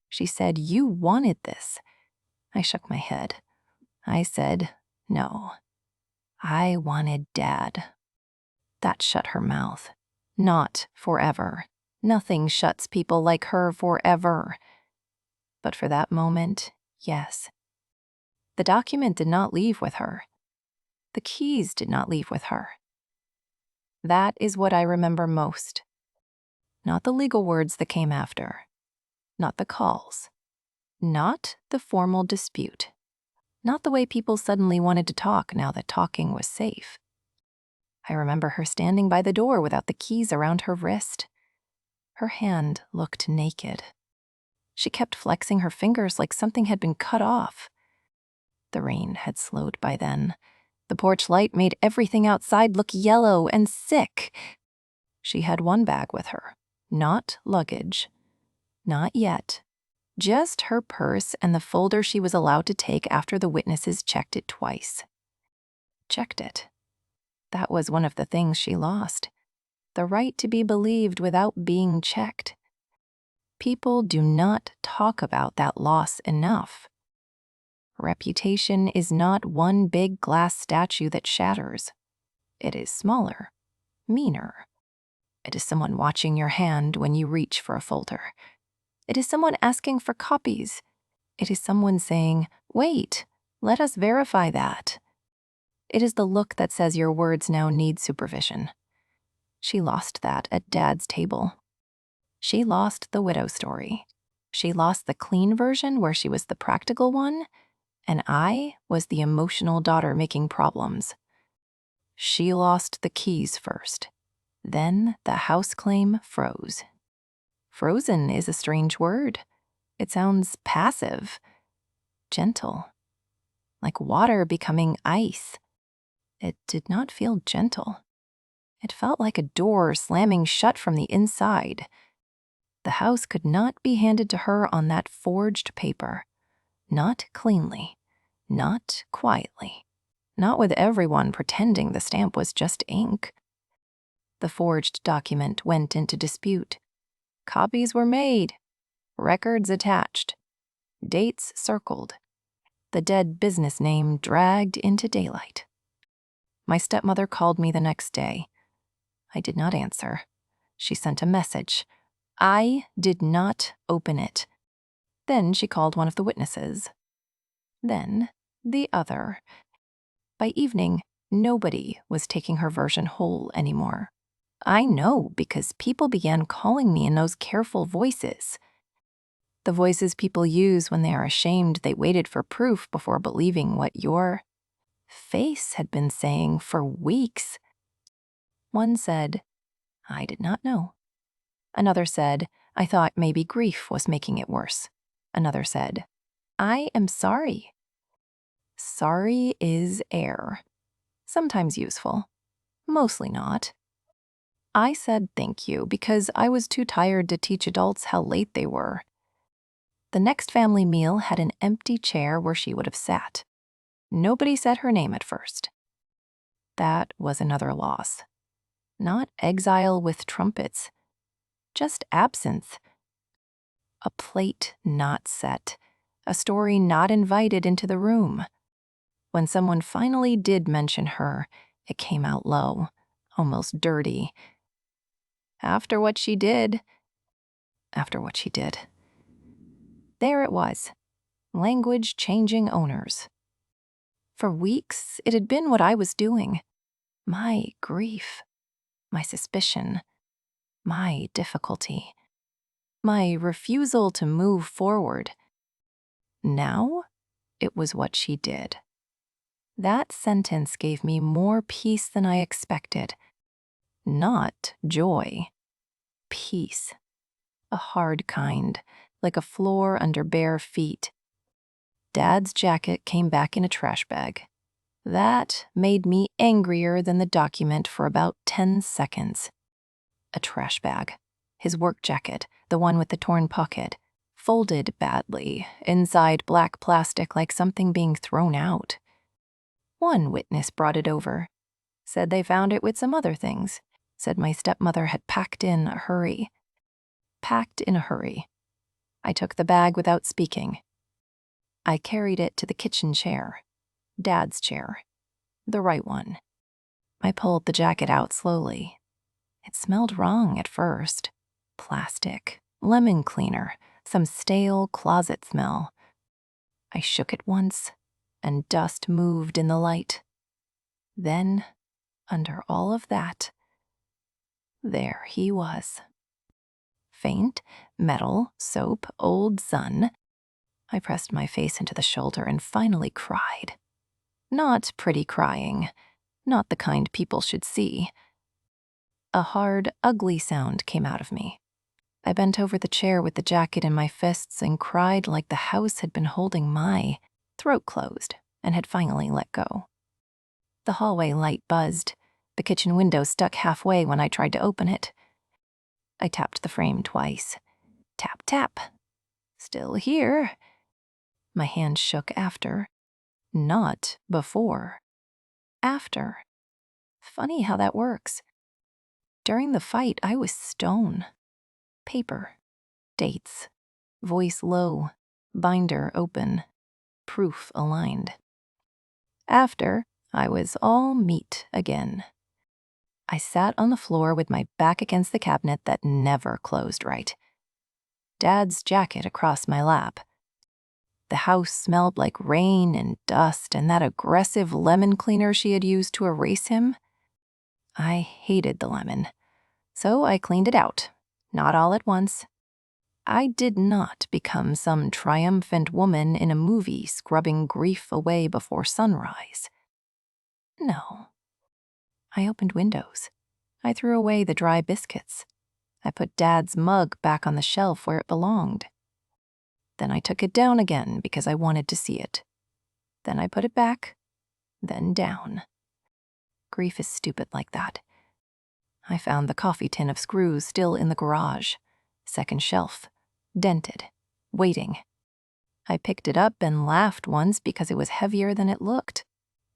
She said, "You wanted this." I shook my head. I said, "No. I wanted Dad." That shut her mouth. Not forever. Nothing shuts people like her forever. But for that moment, yes. The document did not leave with her. The keys did not leave with her. That is what I remember most. Not the legal words that came after. Not the calls. Not the formal dispute. Not the way people suddenly wanted to talk now that talking was safe. I remember her standing by the door without the keys around her wrist. Her hand looked naked. She kept flexing her fingers like something had been cut off. The rain had slowed by then. The porch light made everything outside look yellow and sick. She had one bag with her, not luggage. Not yet. Just her purse and the folder she was allowed to take after the witnesses checked it twice. Checked it. That was one of the things she lost. The right to be believed without being checked. People do not talk about that loss enough. Reputation is not one big glass statue that shatters. It is smaller, meaner. It is someone watching your hand when you reach for a folder. It is someone asking for copies. It is someone saying, "Wait, let us verify that." It is the look that says your words now need supervision. She lost that at Dad's table. She lost the widow story. She lost the clean version where she was the practical one, and I was the emotional daughter making problems. She lost the keys first. Then the house claim froze. Frozen is a strange word. It sounds passive, gentle, like water becoming ice. It did not feel gentle. It felt like a door slamming shut from the inside. The house could not be handed to her on that forged paper. Not cleanly, not quietly, not with everyone pretending the stamp was just ink. The forged document went into dispute. Copies were made, records attached, dates circled, the dead business name dragged into daylight. My stepmother called me the next day. I did not answer. She sent a message. I did not open it. Then she called one of the witnesses. Then the other. By evening, nobody was taking her version whole anymore. I know because people began calling me in those careful voices. The voices people use when they are ashamed they waited for proof before believing what your face had been saying for weeks. One said, "I did not know." Another said, "I thought maybe grief was making it worse." Another said, "I am sorry." Sorry is air. Sometimes useful, mostly not. I said thank you because I was too tired to teach adults how late they were. The next family meal had an empty chair where she would have sat. Nobody said her name at first. That was another loss. Not exile with trumpets, just absence. A plate not set, a story not invited into the room. When someone finally did mention her, it came out low, almost dirty. After what she did. There it was, language changing owners. For weeks, it had been what I was doing. My grief, my suspicion, my difficulty, my refusal to move forward. Now, it was what she did. That sentence gave me more peace than I expected. Not joy. Peace. A hard kind, like a floor under bare feet. Dad's jacket came back in a trash bag. That made me angrier than the document for about 10 seconds. A trash bag. His work jacket, the one with the torn pocket, folded badly, inside black plastic like something being thrown out. One witness brought it over. Said they found it with some other things. Said my stepmother had packed in a hurry. Packed in a hurry. I took the bag without speaking. I carried it to the kitchen chair. Dad's chair. The right one. I pulled the jacket out slowly. It smelled wrong at first. Plastic, lemon cleaner, some stale closet smell. I shook it once, and dust moved in the light. Then, under all of that, there he was. Faint, metal, soap, old sun. I pressed my face into the shoulder and finally cried. Not pretty crying, not the kind people should see. A hard, ugly sound came out of me. I bent over the chair with the jacket in my fists and cried like the house had been holding my throat closed and had finally let go. The hallway light buzzed. The kitchen window stuck halfway when I tried to open it. I tapped the frame twice. Tap, tap. Still here. My hand shook after. Not before. After. Funny how that works. During the fight, I was stone. Paper. Dates. Voice low. Binder open. Proof aligned. After, I was all meat again. I sat on the floor with my back against the cabinet that never closed right. Dad's jacket across my lap. The house smelled like rain and dust and that aggressive lemon cleaner she had used to erase him. I hated the lemon, so I cleaned it out, not all at once. I did not become some triumphant woman in a movie scrubbing grief away before sunrise. No. I opened windows. I threw away the dry biscuits. I put Dad's mug back on the shelf where it belonged. Then I took it down again because I wanted to see it. Then I put it back, then down. Grief is stupid like that. I found the coffee tin of screws still in the garage, second shelf, dented, waiting. I picked it up and laughed once because it was heavier than it looked,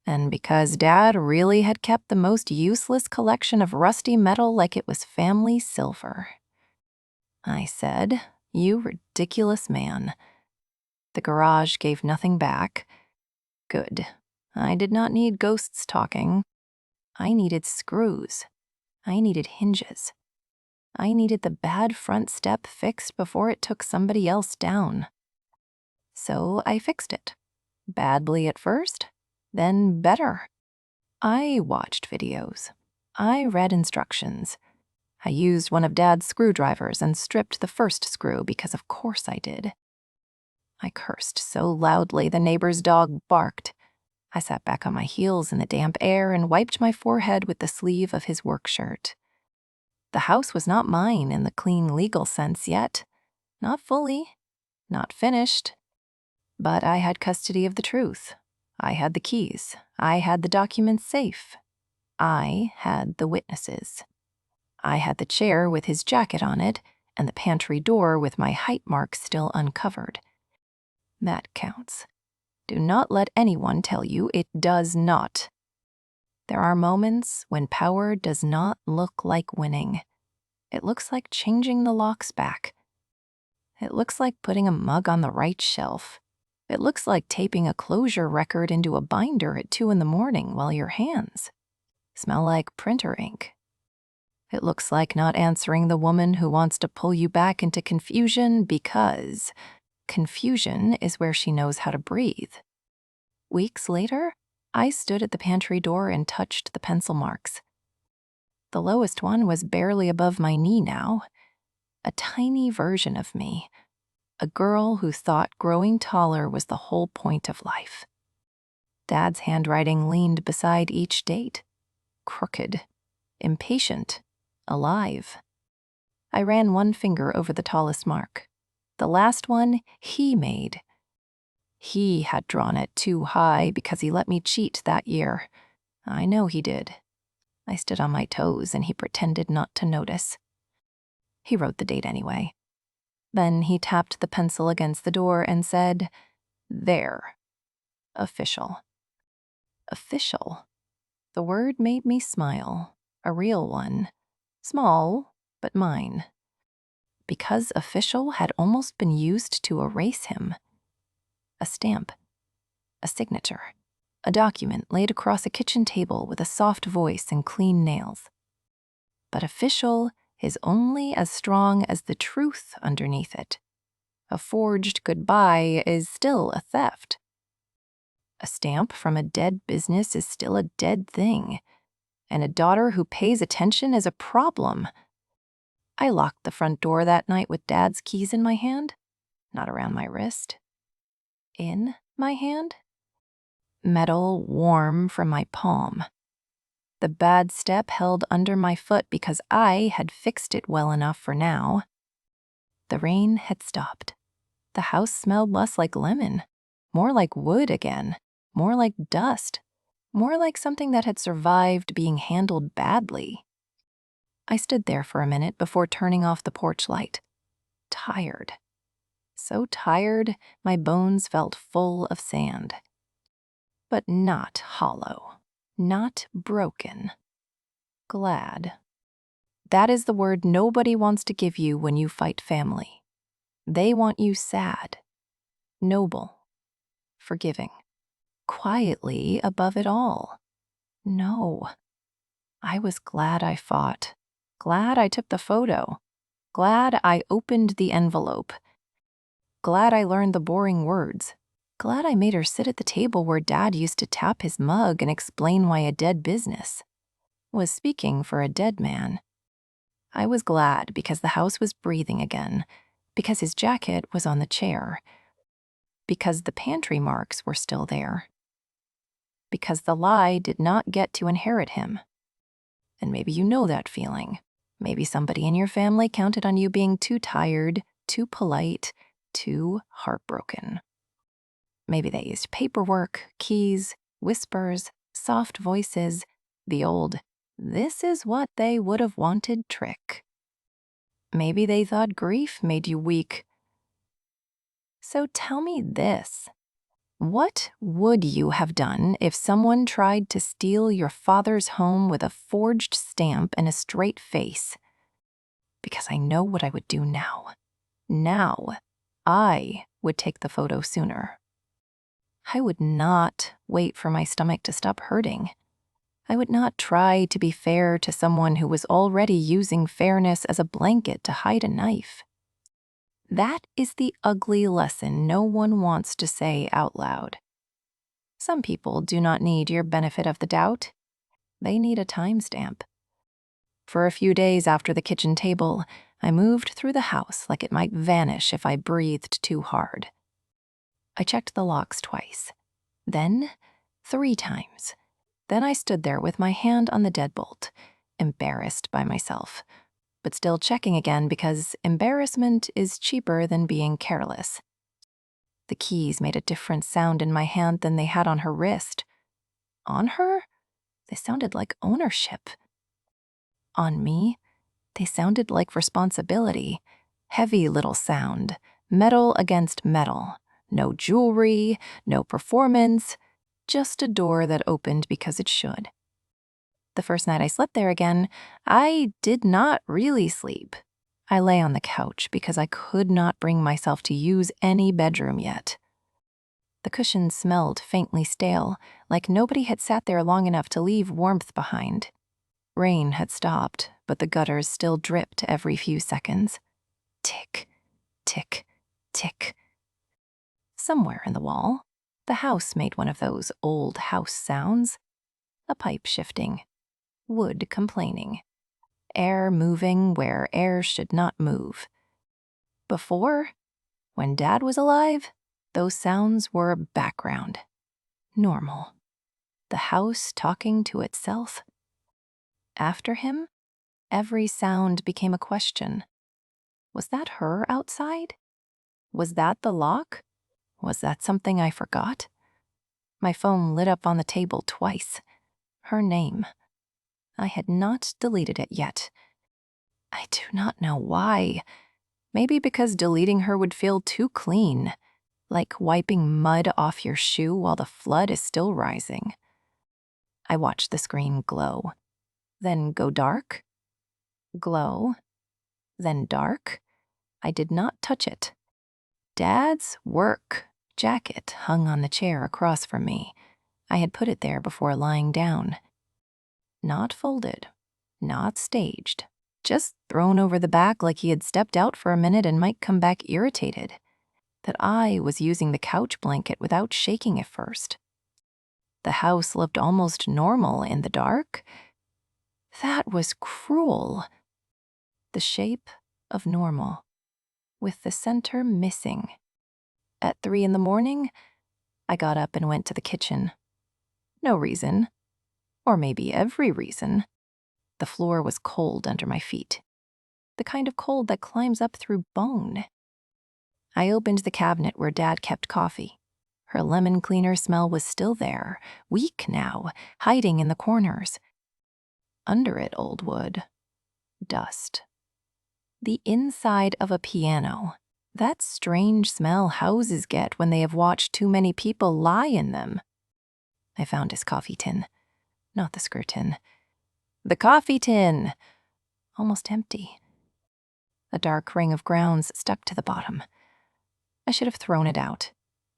and because Dad really had kept the most useless collection of rusty metal like it was family silver. I said, "You ridiculous man." The garage gave nothing back. Good. I did not need ghosts talking. I needed screws. I needed hinges. I needed the bad front step fixed before it took somebody else down. So I fixed it. Badly at first, then better. I watched videos. I read instructions. I used one of Dad's screwdrivers and stripped the first screw because of course I did. I cursed so loudly the neighbor's dog barked. I sat back on my heels in the damp air and wiped my forehead with the sleeve of his work shirt. The house was not mine in the clean legal sense yet. Not fully. Not finished. But I had custody of the truth. I had the keys. I had the documents safe. I had the witnesses. I had the chair with his jacket on it and the pantry door with my height mark still uncovered. That counts. Do not let anyone tell you it does not. There are moments when power does not look like winning. It looks like changing the locks back. It looks like putting a mug on the right shelf. It looks like taping a closure record into a binder at 2 a.m. while your hands smell like printer ink. It looks like not answering the woman who wants to pull you back into confusion because confusion is where she knows how to breathe. Weeks later, I stood at the pantry door and touched the pencil marks. The lowest one was barely above my knee now. A tiny version of me. A girl who thought growing taller was the whole point of life. Dad's handwriting leaned beside each date. Crooked. Impatient. Alive. I ran one finger over the tallest mark. The last one he made. He had drawn it too high because he let me cheat that year. I know he did. I stood on my toes and he pretended not to notice. He wrote the date anyway. Then he tapped the pencil against the door and said, "There. Official." Official. The word made me smile. A real one. Small, but mine. Because official had almost been used to erase him. A stamp. A signature. A document laid across a kitchen table with a soft voice and clean nails. But official is only as strong as the truth underneath it. A forged goodbye is still a theft. A stamp from a dead business is still a dead thing. And a daughter who pays attention is a problem. I locked the front door that night with Dad's keys in my hand, not around my wrist. In my hand. Metal warm from my palm. The bad step held under my foot because I had fixed it well enough for now. The rain had stopped. The house smelled less like lemon, more like wood again, more like dust, more like something that had survived being handled badly. I stood there for a minute before turning off the porch light. Tired. So tired, my bones felt full of sand. But not hollow, not broken. Glad. That is the word nobody wants to give you when you fight family. They want you sad, noble, forgiving, quietly above it all. No. I was glad I fought, glad I took the photo, glad I opened the envelope, glad I learned the boring words, glad I made her sit at the table where Dad used to tap his mug and explain why a dead business was speaking for a dead man. I was glad because the house was breathing again, because his jacket was on the chair, because the pantry marks were still there, because the lie did not get to inherit him. And maybe you know that feeling. Maybe somebody in your family counted on you being too tired, too polite, too heartbroken. Maybe they used paperwork, keys, whispers, soft voices, the old, "this is what they would have wanted" trick. Maybe they thought grief made you weak. So tell me this. What would you have done if someone tried to steal your father's home with a forged stamp and a straight face? Because I know what I would do now. Now, I would take the photo sooner. I would not wait for my stomach to stop hurting. I would not try to be fair to someone who was already using fairness as a blanket to hide a knife. That is the ugly lesson no one wants to say out loud. Some people do not need your benefit of the doubt. They need a timestamp. For a few days after the kitchen table, I moved through the house like it might vanish if I breathed too hard. I checked the locks twice, then 3 times. Then I stood there with my hand on the deadbolt, embarrassed by myself, but still checking again because embarrassment is cheaper than being careless. The keys made a different sound in my hand than they had on her wrist. On her, they sounded like ownership. On me, they sounded like responsibility. Heavy little sound, metal against metal. No jewelry, no performance, just a door that opened because it should. The first night I slept there again, I did not really sleep. I lay on the couch because I could not bring myself to use any bedroom yet. The cushions smelled faintly stale, like nobody had sat there long enough to leave warmth behind. Rain had stopped, but the gutters still dripped every few seconds. Tick, tick, tick. Somewhere in the wall, the house made one of those old house sounds. A pipe shifting, wood complaining, air moving where air should not move. Before, when Dad was alive, those sounds were background. Normal. The house talking to itself. After him, every sound became a question. Was that her outside? Was that the lock? Was that something I forgot? My phone lit up on the table twice. Her name. I had not deleted it yet. I do not know why. Maybe because deleting her would feel too clean, like wiping mud off your shoe while the flood is still rising. I watched the screen glow, then go dark, glow, then dark. I did not touch it. Dad's work jacket hung on the chair across from me. I had put it there before lying down. Not folded, not staged, just thrown over the back like he had stepped out for a minute and might come back irritated. That I was using the couch blanket without shaking at first. The house looked almost normal in the dark. That was cruel. The shape of normal, with the center missing. At 3 a.m, I got up and went to the kitchen. No reason, or maybe every reason. The floor was cold under my feet. the kind of cold that climbs up through bone. I opened the cabinet where Dad kept coffee. Her lemon cleaner smell was still there, weak now, hiding in the corners. Under it, old wood. Dust. The inside of a piano. That strange smell houses get when they have watched too many people lie in them. I found his coffee tin. Not the screw tin. The coffee tin! Almost empty. A dark ring of grounds stuck to the bottom. I should have thrown it out.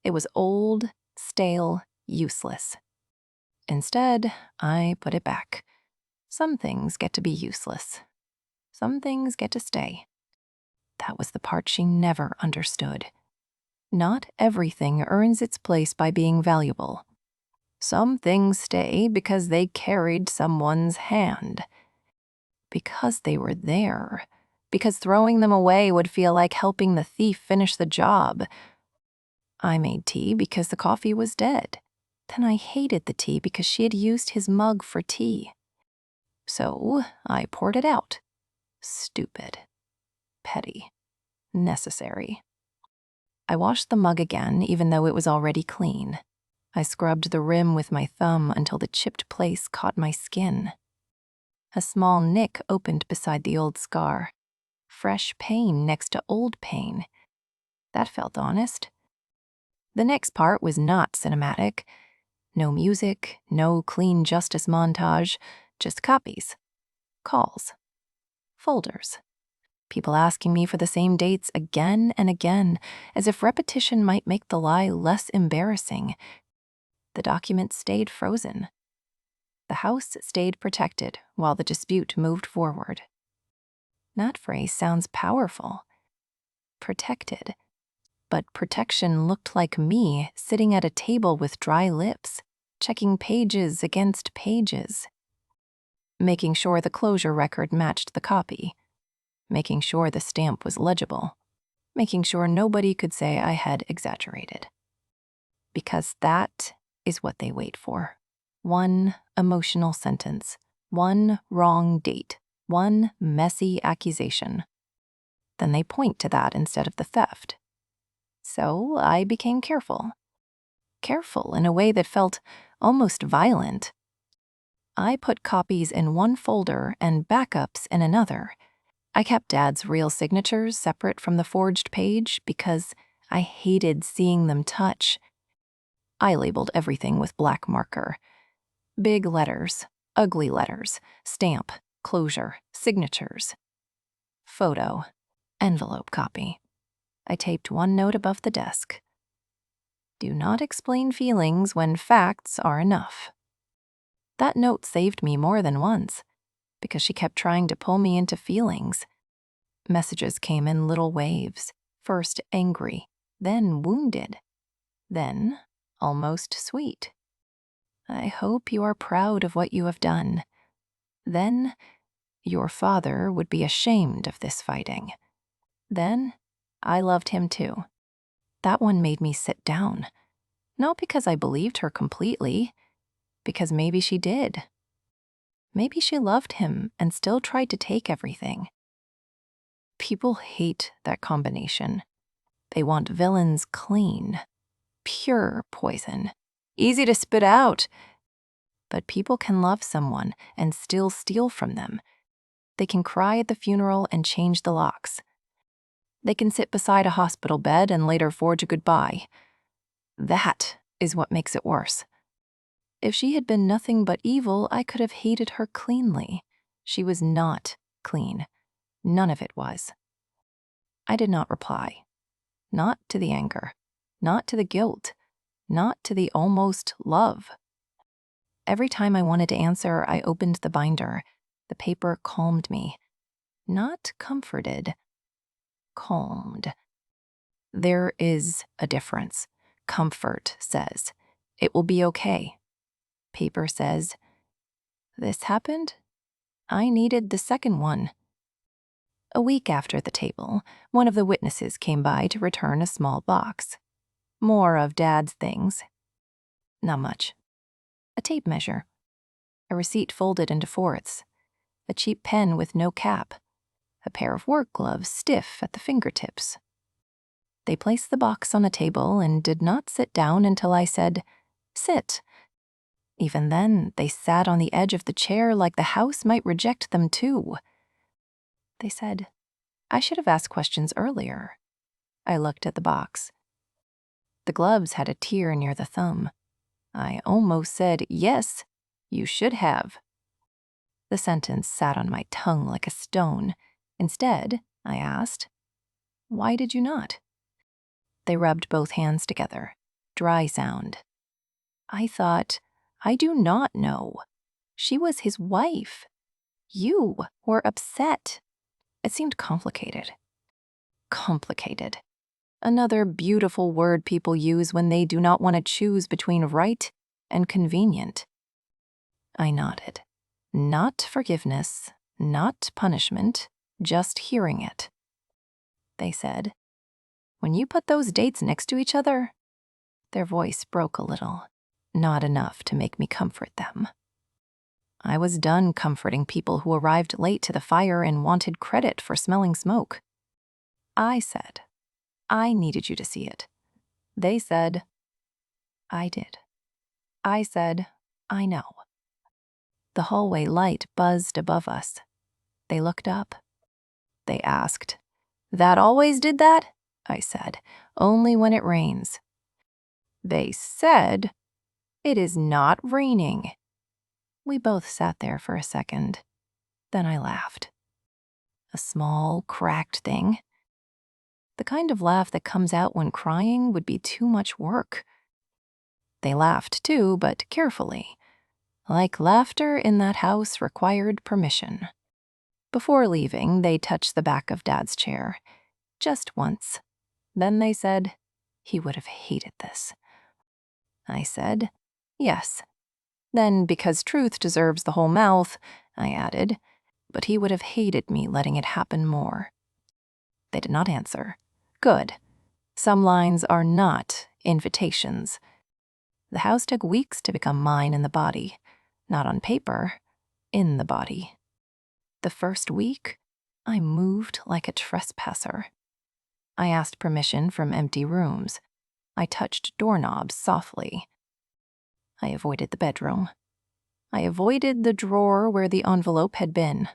It was old, stale, useless. Instead, I put it back. Some things get to be useless. Some things get to stay. That was the part she never understood. Not everything earns its place by being valuable. Some things stay because they carried someone's hand. Because they were there. Because throwing them away would feel like helping the thief finish the job. I made tea because the coffee was dead. Then I hated the tea because she had used his mug for tea. So I poured it out. Stupid. Petty. Necessary. I washed the mug again, even though it was already clean. I scrubbed the rim with my thumb until the chipped place caught my skin. A small nick opened beside the old scar. Fresh pain next to old pain. That felt honest. The next part was not cinematic. No music, no clean justice montage, just copies. Calls. Folders. People asking me for the same dates again and again, as if repetition might make the lie less embarrassing. The documents stayed frozen. The house stayed protected while the dispute moved forward. That phrase sounds powerful. Protected. But protection looked like me sitting at a table with dry lips, checking pages against pages. Making sure the closure record matched the copy. Making sure the stamp was legible. Making sure nobody could say I had exaggerated. Because that is what they wait for. One emotional sentence. One wrong date. One messy accusation. Then they point to that instead of the theft. So I became careful. Careful in a way that felt almost violent. I put copies in one folder and backups in another. I kept Dad's real signatures separate from the forged page because I hated seeing them touch. I labeled everything with black marker. Big letters, ugly letters, stamp, closure, signatures. Photo, envelope copy. I taped one note above the desk. Do not explain feelings when facts are enough. That note saved me more than once, because she kept trying to pull me into feelings. Messages came in little waves, first angry, then wounded, then almost sweet. I hope you are proud of what you have done. Then your father would be ashamed of this fighting. Then I loved him too. That one made me sit down. Not because I believed her completely, because maybe she did. Maybe she loved him and still tried to take everything. People hate that combination. They want villains clean, pure poison, easy to spit out. But people can love someone and still steal from them. They can cry at the funeral and change the locks. They can sit beside a hospital bed and later forge a goodbye. That is what makes it worse. If she had been nothing but evil, I could have hated her cleanly. She was not clean. None of it was. I did not reply. Not to the anger. Not to the guilt. Not to the almost love. Every time I wanted to answer, I opened the binder. The paper calmed me. Not comforted. Calmed. There is a difference. Comfort says, it will be okay. Paper says, this happened? I needed the second one. A week after the table, one of the witnesses came by to return a small box. More of Dad's things. Not much. A tape measure. A receipt folded into fourths. A cheap pen with no cap. a pair of work gloves stiff at the fingertips. They placed the box on a table and did not sit down until I said, "Sit." Even then, they sat on the edge of the chair like the house might reject them too. They said, I should have asked questions earlier. I looked at the box. The gloves had a tear near the thumb. I almost said, "Yes, you should have." The sentence sat on my tongue like a stone. Instead, I asked, "Why did you not?" They rubbed both hands together. Dry sound. I thought, I do not know. She was his wife. You were upset. It seemed complicated. Complicated. Another beautiful word people use when they do not want to choose between right and convenient. I nodded. Not forgiveness, not punishment, just hearing it. They said, "When you put those dates next to each other," their voice broke a little, not enough to make me comfort them. I was done comforting people who arrived late to the fire and wanted credit for smelling smoke. I said, "I needed you to see it." They said, "I did." I said, "I know." The hallway light buzzed above us. They looked up. They asked, "That always did that?" I said, "Only when it rains." They said, "It is not raining." We both sat there for a second. Then I laughed. A small, cracked thing. The kind of laugh that comes out when crying would be too much work. They laughed too, but carefully. Like laughter in that house required permission. Before leaving, they touched the back of Dad's chair. Just once. Then they said, "He would have hated this." I said, "Yes." Then, because truth deserves the whole mouth, I added, "But he would have hated me letting it happen more." They did not answer. Good. Some lines are not invitations. The house took weeks to become mine in the body. Not on paper, in the body. The first week, I moved like a trespasser. I asked permission from empty rooms. I touched doorknobs softly. I avoided the bedroom. I avoided the drawer where the envelope had been.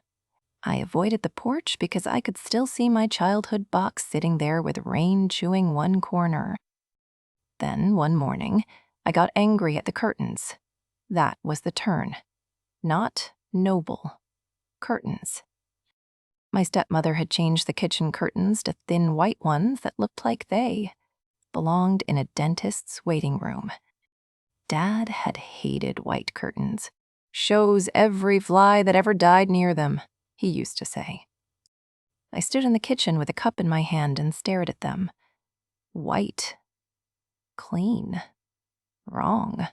I avoided the porch because I could still see my childhood box sitting there with rain chewing one corner. Then, one morning, I got angry at the curtains. That was the turn. Not noble. Curtains. My stepmother had changed the kitchen curtains to thin white ones that looked like they belonged in a dentist's waiting room. Dad had hated white curtains. "Shows every fly that ever died near them," he used to say. I stood in the kitchen with a cup in my hand and stared at them. White. Clean. Wrong.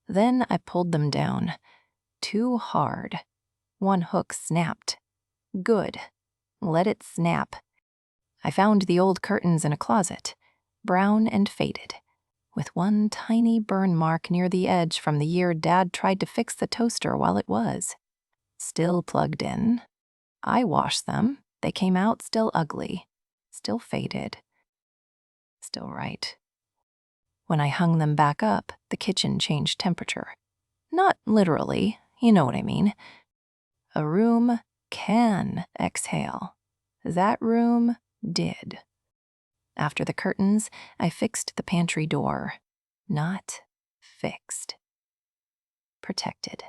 Then I pulled them down. Too hard. One hook snapped. Good. Let it snap. I found the old curtains in a closet, brown and faded, with one tiny burn mark near the edge from the year Dad tried to fix the toaster while it was. Still plugged in. I washed them. They came out still ugly, still faded, still right. When I hung them back up, the kitchen changed temperature. Not literally, you know what I mean. A room can exhale. That room did. After the curtains, I fixed the pantry door. Not fixed. Protected.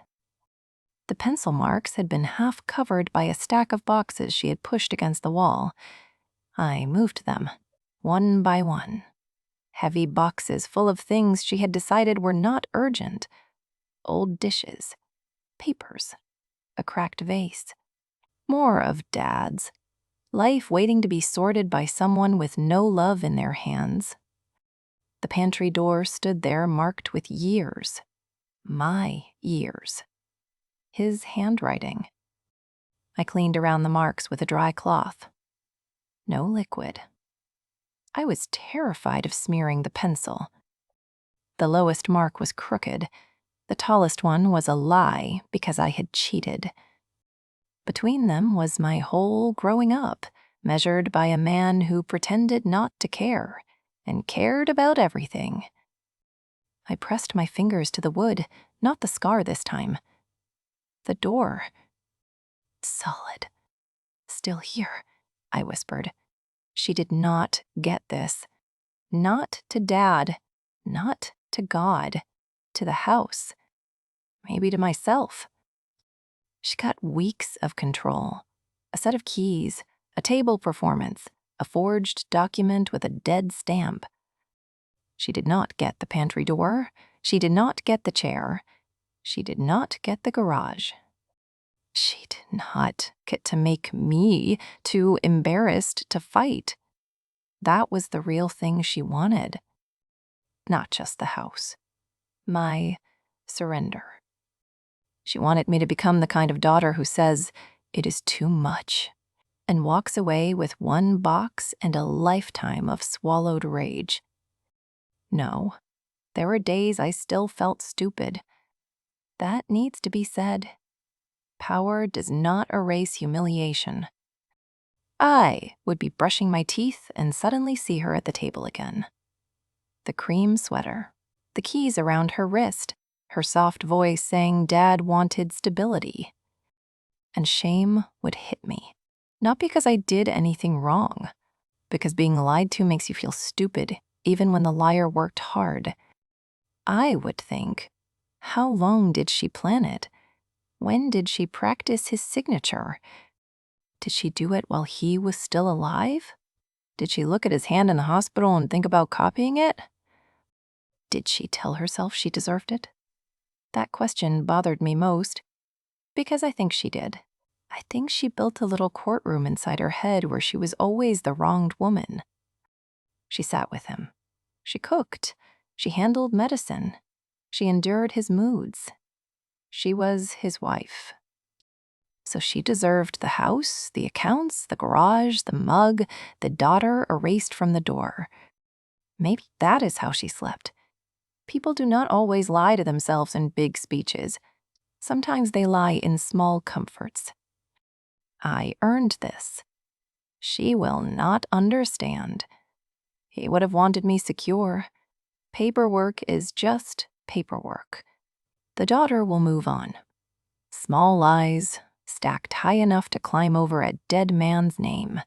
The pencil marks had been half covered by a stack of boxes she had pushed against the wall. I moved them, one by one. Heavy boxes full of things she had decided were not urgent. Old dishes, papers, a cracked vase. More of Dad's. Life waiting to be sorted by someone with no love in their hands. The pantry door stood there marked with years. My years. His handwriting. I cleaned around the marks with a dry cloth. No liquid. I was terrified of smearing the pencil. The lowest mark was crooked. The tallest one was a lie because I had cheated. Between them was my whole growing up, measured by a man who pretended not to care and cared about everything. I pressed my fingers to the wood, not the scar this time. The door. Solid. Still here, I whispered. She did not get this. Not to Dad. Not to God. To the house. Maybe to myself. She got weeks of control. A set of keys, a table performance, a forged document with a dead stamp. She did not get the pantry door. She did not get the chair. She did not get the garage. She did not get to make me too embarrassed to fight. That was the real thing she wanted. Not just the house. My surrender. She wanted me to become the kind of daughter who says, "It is too much," and walks away with one box and a lifetime of swallowed rage. No, there were days I still felt stupid. That needs to be said. Power does not erase humiliation. I would be brushing my teeth and suddenly see her at the table again. The cream sweater, the keys around her wrist, her soft voice saying Dad wanted stability. And shame would hit me. Not because I did anything wrong, because being lied to makes you feel stupid, even when the liar worked hard. I would think, how long did she plan it? When did she practice his signature? Did she do it while he was still alive? Did she look at his hand in the hospital and think about copying it? Did she tell herself she deserved it? That question bothered me most, because I think she did. I think she built a little courtroom inside her head where she was always the wronged woman. She sat with him. She cooked. She handled medicine. She endured his moods. She was his wife. So she deserved the house, the accounts, the garage, the mug, the daughter erased from the door. Maybe that is how she slept. People do not always lie to themselves in big speeches. Sometimes they lie in small comforts. I earned this. She will not understand. He would have wanted me secure. Paperwork is just paperwork. The daughter will move on. Small lies, stacked high enough to climb over a dead man's name.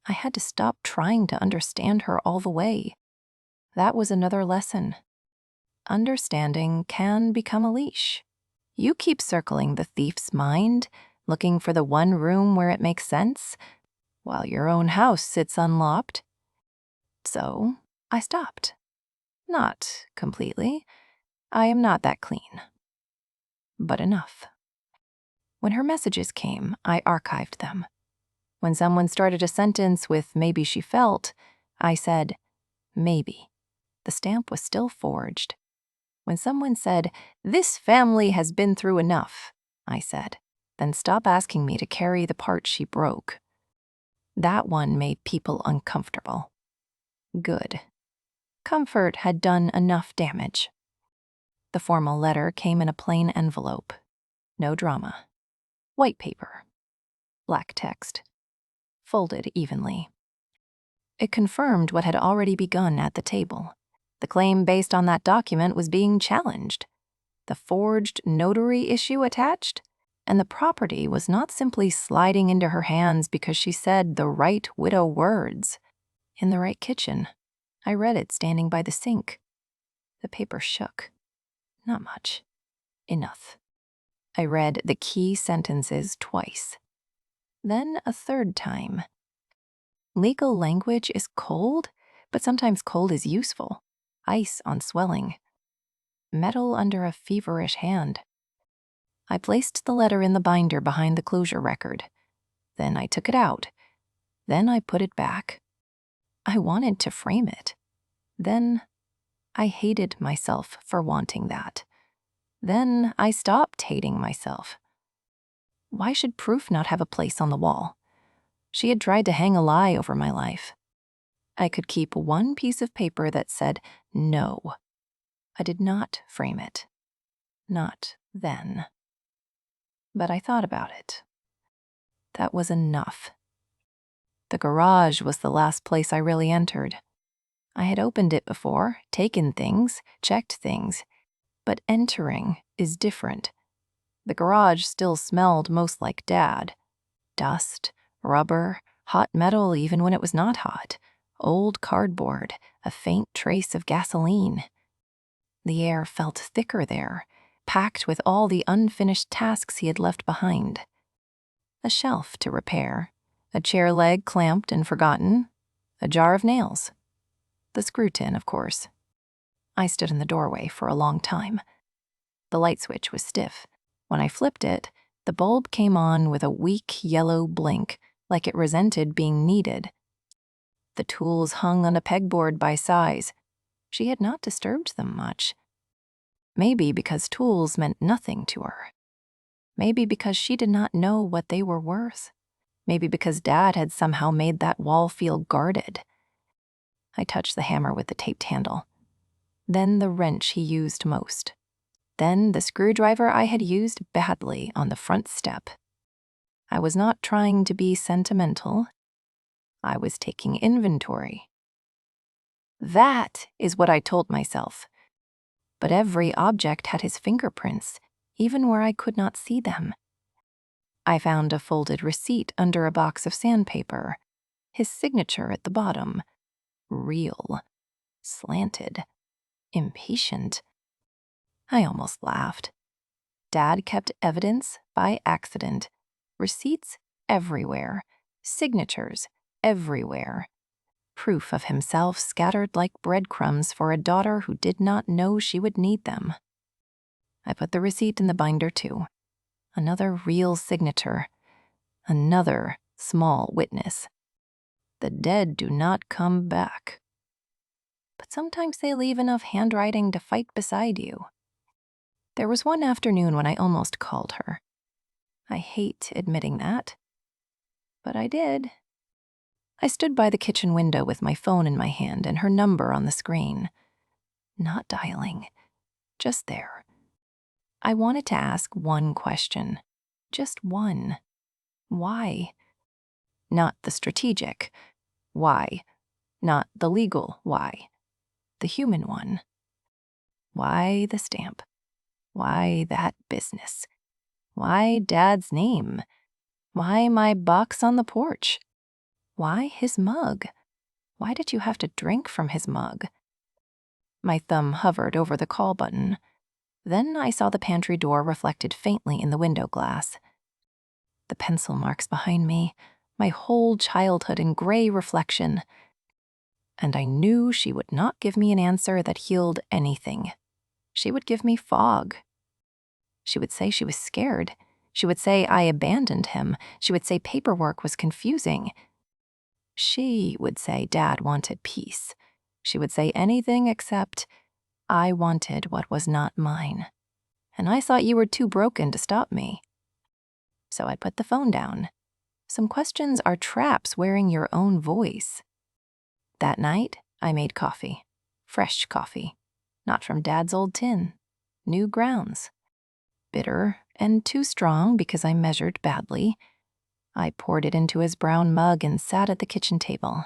I had to stop trying to understand her all the way. That was another lesson. Understanding can become a leash. You keep circling the thief's mind, looking for the one room where it makes sense, while your own house sits unlocked. So I stopped. Not completely. I am not that clean. But enough. When her messages came, I archived them. When someone started a sentence with "maybe she felt," I said, "maybe." The stamp was still forged. When someone said, "This family has been through enough," I said, "then stop asking me to carry the part she broke." That one made people uncomfortable. Good. Comfort had done enough damage. The formal letter came in a plain envelope. No drama. White paper. Black text. Folded evenly. It confirmed what had already begun at the table. The claim based on that document was being challenged. The forged notary issue attached, and the property was not simply sliding into her hands because she said the right widow words. In the right kitchen. I read it standing by the sink. The paper shook. Not much. Enough. I read the key sentences twice. Then a third time. Legal language is cold, but sometimes cold is useful. Ice on swelling. Metal under a feverish hand. I placed the letter in the binder behind the closure record. Then I took it out. Then I put it back. I wanted to frame it. Then I hated myself for wanting that. Then I stopped hating myself. Why should proof not have a place on the wall? She had tried to hang a lie over my life. I could keep one piece of paper that said no. I did not frame it. Not then. But I thought about it. That was enough. The garage was the last place I really entered. I had opened it before, taken things, checked things, but entering is different. The garage still smelled most like Dad. Dust, rubber, hot metal even when it was not hot, old cardboard, a faint trace of gasoline. The air felt thicker there, packed with all the unfinished tasks he had left behind. A shelf to repair, a chair leg clamped and forgotten, a jar of nails. The screw tin, of course. I stood in the doorway for a long time. The light switch was stiff. When I flipped it, the bulb came on with a weak yellow blink, like it resented being needed. The tools hung on a pegboard by size. She had not disturbed them much. Maybe because tools meant nothing to her. Maybe because she did not know what they were worth. Maybe because Dad had somehow made that wall feel guarded. I touched the hammer with the taped handle. Then the wrench he used most. Then the screwdriver I had used badly on the front step. I was not trying to be sentimental. I was taking inventory. That is what I told myself. But every object had his fingerprints, even where I could not see them. I found a folded receipt under a box of sandpaper, his signature at the bottom. Real, slanted, impatient. I almost laughed. Dad kept evidence by accident. Receipts everywhere. Signatures everywhere. Proof of himself scattered like breadcrumbs for a daughter who did not know she would need them. I put the receipt in the binder too. Another real signature. Another small witness. The dead do not come back. But sometimes they leave enough handwriting to fight beside you. There was one afternoon when I almost called her. I hate admitting that, but I did. I stood by the kitchen window with my phone in my hand and her number on the screen. Not dialing, just there. I wanted to ask one question, just one. Why? Not the strategic why, not the legal why, the human one. Why the stamp? Why that business? Why Dad's name? Why my box on the porch? Why his mug? Why did you have to drink from his mug? My thumb hovered over the call button. Then I saw the pantry door reflected faintly in the window glass. The pencil marks behind me, my whole childhood in gray reflection. And I knew she would not give me an answer that healed anything. She would give me fog. She would say she was scared. She would say I abandoned him. She would say paperwork was confusing. She would say Dad wanted peace. She would say anything except, I wanted what was not mine. And I thought you were too broken to stop me. So I put the phone down. Some questions are traps wearing your own voice. That night, I made coffee. Fresh coffee. Not from Dad's old tin. New grounds. Bitter and too strong because I measured badly. I poured it into his brown mug and sat at the kitchen table.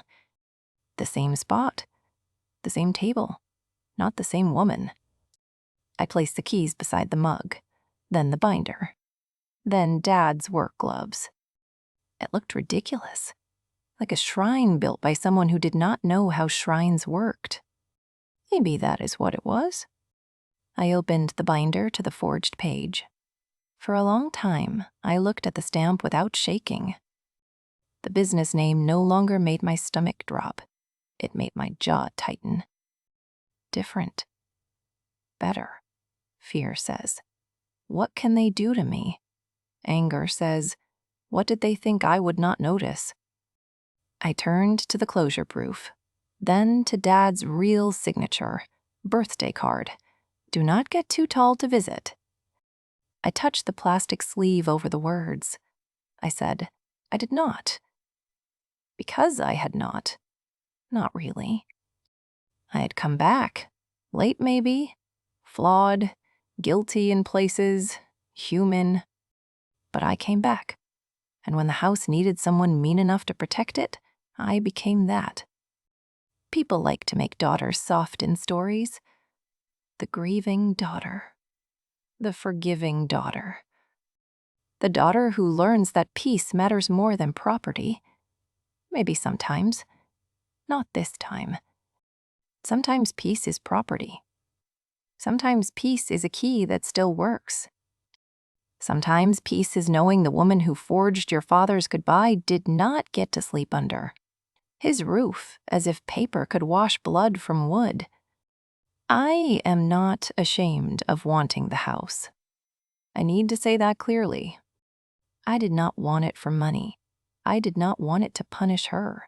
The same spot. The same table. Not the same woman. I placed the keys beside the mug. Then the binder. Then Dad's work gloves. It looked ridiculous. Like a shrine built by someone who did not know how shrines worked. Maybe that is what it was. I opened the binder to the forged page. For a long time, I looked at the stamp without shaking. The business name no longer made my stomach drop. It made my jaw tighten. Different. Better. Fear says, what can they do to me? Anger says, what did they think I would not notice? I turned to the closure proof, then to Dad's real signature, birthday card. Do not get too tall to visit. I touched the plastic sleeve over the words. I said, I did not. Because I had not. Not really. I had come back. Late maybe. Flawed. Guilty in places. Human. But I came back. And when the house needed someone mean enough to protect it, I became that. People like to make daughters soft in stories. The grieving daughter. The forgiving daughter. The daughter who learns that peace matters more than property. Maybe sometimes. Not this time. Sometimes peace is property. Sometimes peace is a key that still works. Sometimes peace is knowing the woman who forged your father's goodbye did not get to sleep under his roof as if paper could wash blood from wood. I am not ashamed of wanting the house. I need to say that clearly. I did not want it for money. I did not want it to punish her.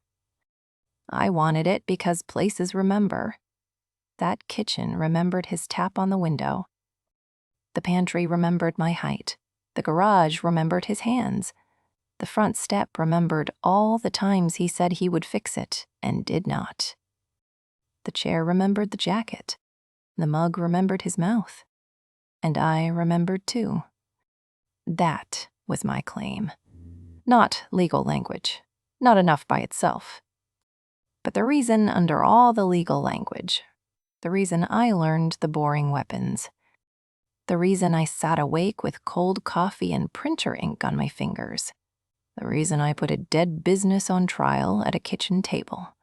I wanted it because places remember. That kitchen remembered his tap on the window. The pantry remembered my height. The garage remembered his hands. The front step remembered all the times he said he would fix it and did not. The chair remembered the jacket. The mug remembered his mouth. And I remembered too. That was my claim. Not legal language. Not enough by itself. But the reason under all the legal language. The reason I learned the boring weapons. The reason I sat awake with cold coffee and printer ink on my fingers. The reason I put a dead business on trial at a kitchen table.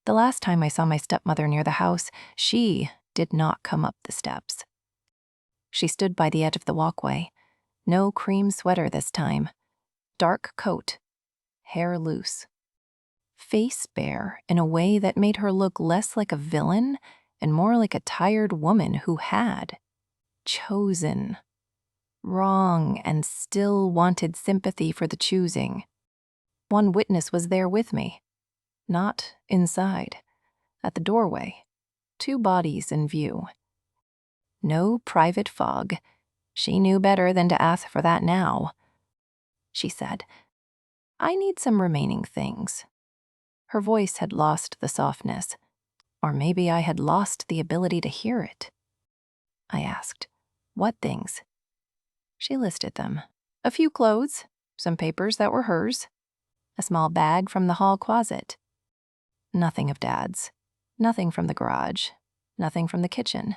The last time I saw my stepmother near the house, she did not come up the steps. She stood by the edge of the walkway. No cream sweater this time. Dark coat. Hair loose. Face bare in a way that made her look less like a villain and more like a tired woman who had chosen. Wrong and still wanted sympathy for the choosing. One witness was there with me. Not inside. At the doorway. 2 bodies in view. No private fog. She knew better than to ask for that now. She said, "I need some remaining things." Her voice had lost the softness. Or maybe I had lost the ability to hear it. I asked, "What things?" She listed them. A few clothes, some papers that were hers, a small bag from the hall closet. Nothing of Dad's. Nothing from the garage. Nothing from the kitchen.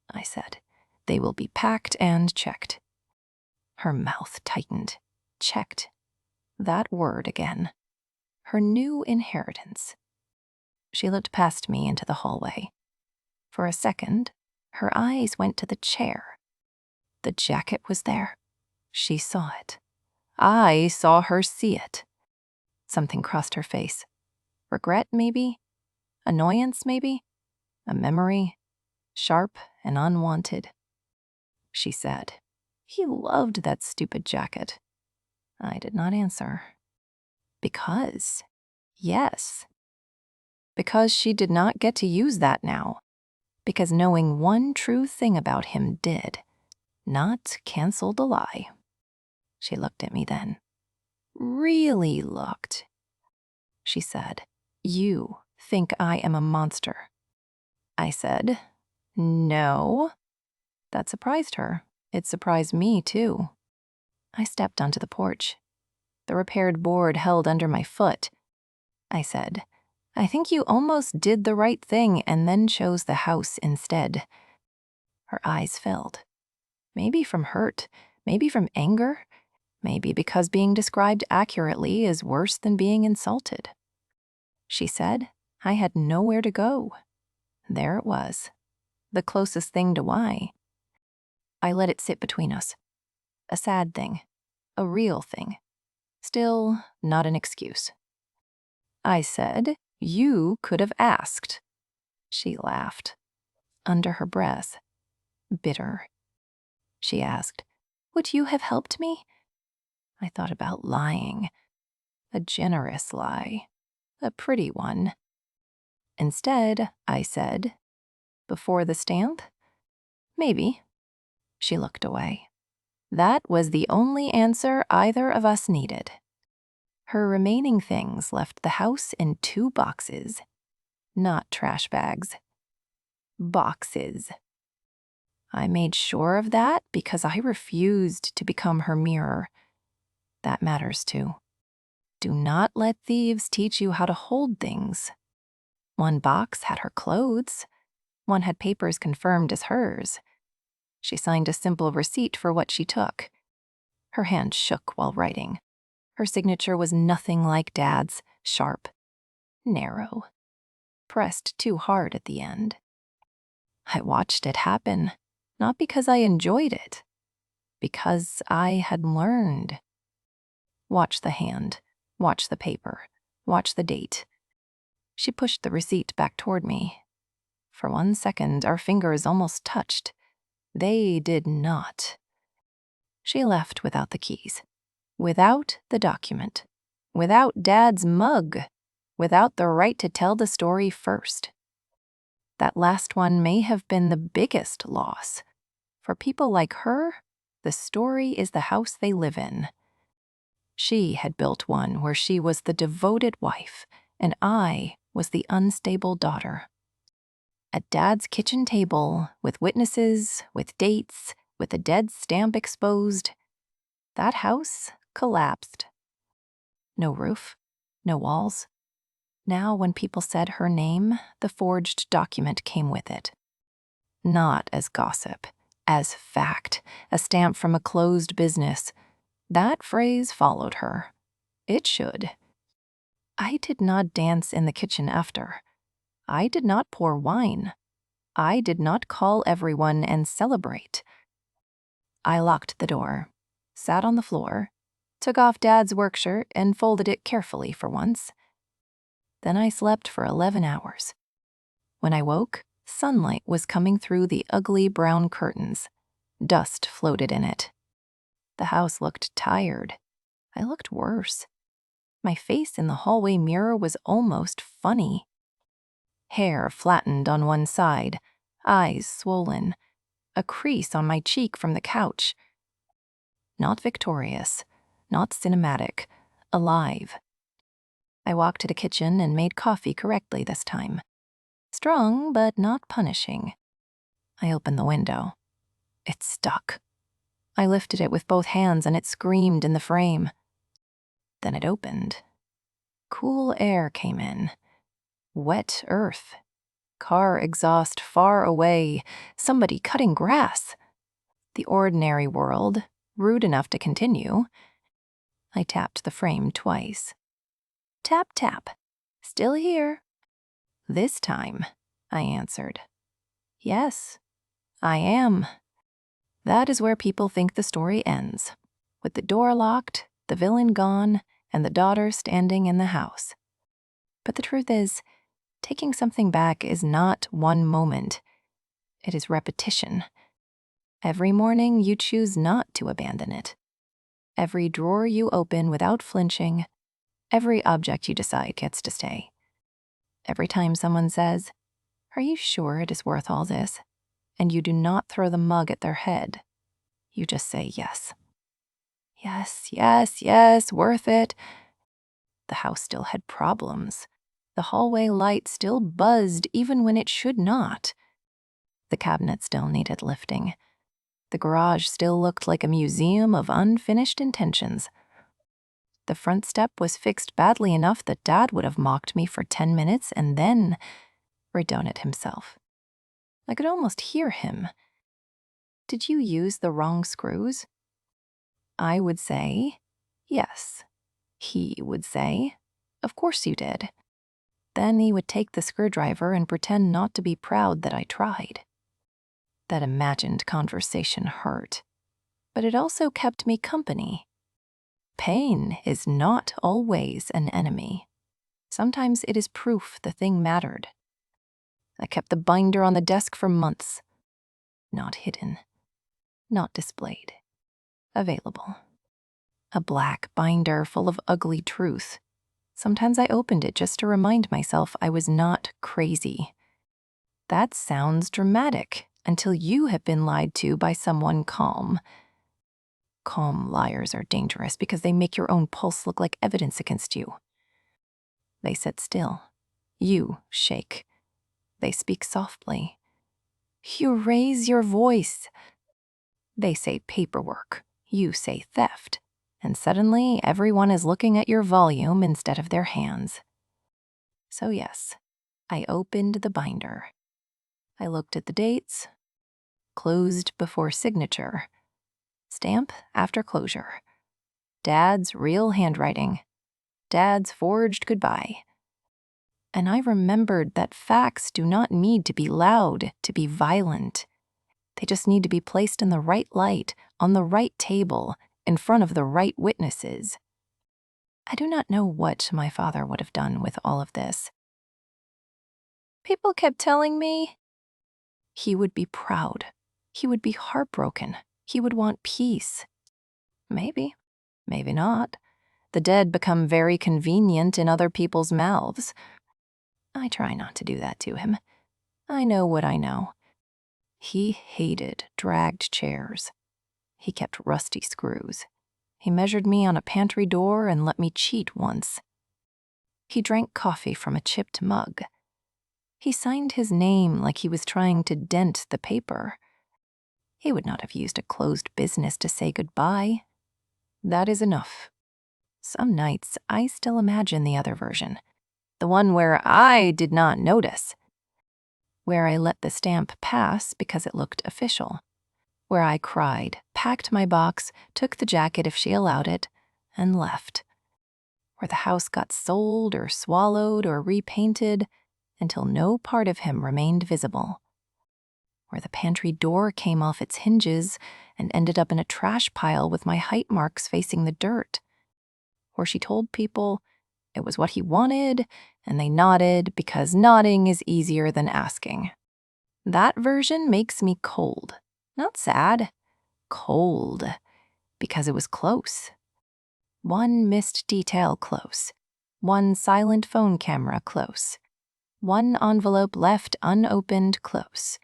I said, "They will be packed and checked." Her mouth tightened. Checked. That word again. Her new inheritance. She looked past me into the hallway. For a second, her eyes went to the chair. The jacket was there. She saw it. I saw her see it. Something crossed her face. Regret, maybe? Annoyance, maybe? A memory? Sharp and unwanted. She said, "He loved that stupid jacket." I did not answer. Because, yes. Because she did not get to use that now. Because knowing one true thing about him did not cancel the lie. She looked at me then. Really looked. She said, "You think I am a monster." I said, "No." That surprised her. It surprised me, too. I stepped onto the porch. The repaired board held under my foot. I said, "I think you almost did the right thing and then chose the house instead." Her eyes filled. Maybe from hurt, maybe from anger, maybe because being described accurately is worse than being insulted. She said, I had nowhere to go. There it was, the closest thing to why. I let it sit between us. A sad thing, a real thing. Still, not an excuse. I said, "You could have asked." She laughed. Under her breath. Bitter. She asked, "Would you have helped me?" I thought about lying. A generous lie. A pretty one. Instead, I said, "Before the stamp? Maybe." She looked away. That was the only answer either of us needed. Her remaining things left the house in 2 boxes. Not trash bags. Boxes. I made sure of that because I refused to become her mirror. That matters too. Do not let thieves teach you how to hold things. One box had her clothes. One had papers confirmed as hers. She signed a simple receipt for what she took. Her hand shook while writing. Her signature was nothing like Dad's, sharp, narrow, pressed too hard at the end. I watched it happen, not because I enjoyed it, because I had learned. Watch the hand, watch the paper, watch the date. She pushed the receipt back toward me. For 1 second, our fingers almost touched. They did not. She left without the keys, without the document, without Dad's mug, without the right to tell the story first. That last one may have been the biggest loss. For people like her, the story is the house they live in. She had built one where she was the devoted wife, and I was the unstable daughter. At Dad's kitchen table, with witnesses, with dates, with the dead stamp exposed, that house collapsed. No roof, no walls. Now, when people said her name, the forged document came with it. Not as gossip, as fact, a stamp from a closed business. That phrase followed her. It should. I did not dance in the kitchen after. I did not pour wine. I did not call everyone and celebrate. I locked the door, sat on the floor, took off Dad's work shirt and folded it carefully for once. Then I slept for 11 hours. When I woke, sunlight was coming through the ugly brown curtains. Dust floated in it. The house looked tired. I looked worse. My face in the hallway mirror was almost funny. Hair flattened on one side, eyes swollen, a crease on my cheek from the couch. Not victorious, not cinematic, alive. I walked to the kitchen and made coffee correctly this time. Strong, but not punishing. I opened the window. It stuck. I lifted it with both hands and it screamed in the frame. Then it opened. Cool air came in. Wet earth. Car exhaust far away. Somebody cutting grass. The ordinary world, rude enough to continue. I tapped the frame twice. Tap, tap. Still here. This time, I answered. Yes, I am. That is where people think the story ends, with the door locked, the villain gone, and the daughter standing in the house. But the truth is, taking something back is not one moment. It is repetition. Every morning you choose not to abandon it. Every drawer you open without flinching, every object you decide gets to stay. Every time someone says, "Are you sure it is worth all this?" and you do not throw the mug at their head, you just say yes. Yes, yes, yes, worth it. The house still had problems. The hallway light still buzzed even when it should not. The cabinet still needed lifting. The garage still looked like a museum of unfinished intentions. The front step was fixed badly enough that Dad would have mocked me for 10 minutes and then redone it himself. I could almost hear him. Did you use the wrong screws? I would say, yes. He would say, of course you did. Then he would take the screwdriver and pretend not to be proud that I tried. That imagined conversation hurt, but it also kept me company. Pain is not always an enemy. Sometimes it is proof the thing mattered. I kept the binder on the desk for months. Not hidden. Not displayed. Available. A black binder full of ugly truth. Sometimes I opened it just to remind myself I was not crazy. That sounds dramatic until you have been lied to by someone calm. Calm liars are dangerous because they make your own pulse look like evidence against you. They sit still. You shake. They speak softly. You raise your voice. They say paperwork. You say theft. And suddenly, everyone is looking at your volume instead of their hands. So yes, I opened the binder. I looked at the dates. Closed before signature. Stamp after closure. Dad's real handwriting. Dad's forged goodbye. And I remembered that facts do not need to be loud to be violent. They just need to be placed in the right light, on the right table, in front of the right witnesses. I do not know what my father would have done with all of this. People kept telling me he would be proud. He would be heartbroken. He would want peace. Maybe, maybe not. The dead become very convenient in other people's mouths. I try not to do that to him. I know what I know. He hated dragged chairs. He kept rusty screws. He measured me on a pantry door and let me cheat once. He drank coffee from a chipped mug. He signed his name like he was trying to dent the paper. He would not have used a closed business to say goodbye. That is enough. Some nights, I still imagine the other version, the one where I did not notice, where I let the stamp pass because it looked official, where I cried, packed my box, took the jacket if she allowed it, and left, where the house got sold or swallowed or repainted until no part of him remained visible, where the pantry door came off its hinges and ended up in a trash pile with my height marks facing the dirt, where she told people it was what he wanted, and they nodded because nodding is easier than asking. That version makes me cold. Not sad. Cold. Because it was close. One missed detail close. One silent phone camera close. One envelope left unopened close.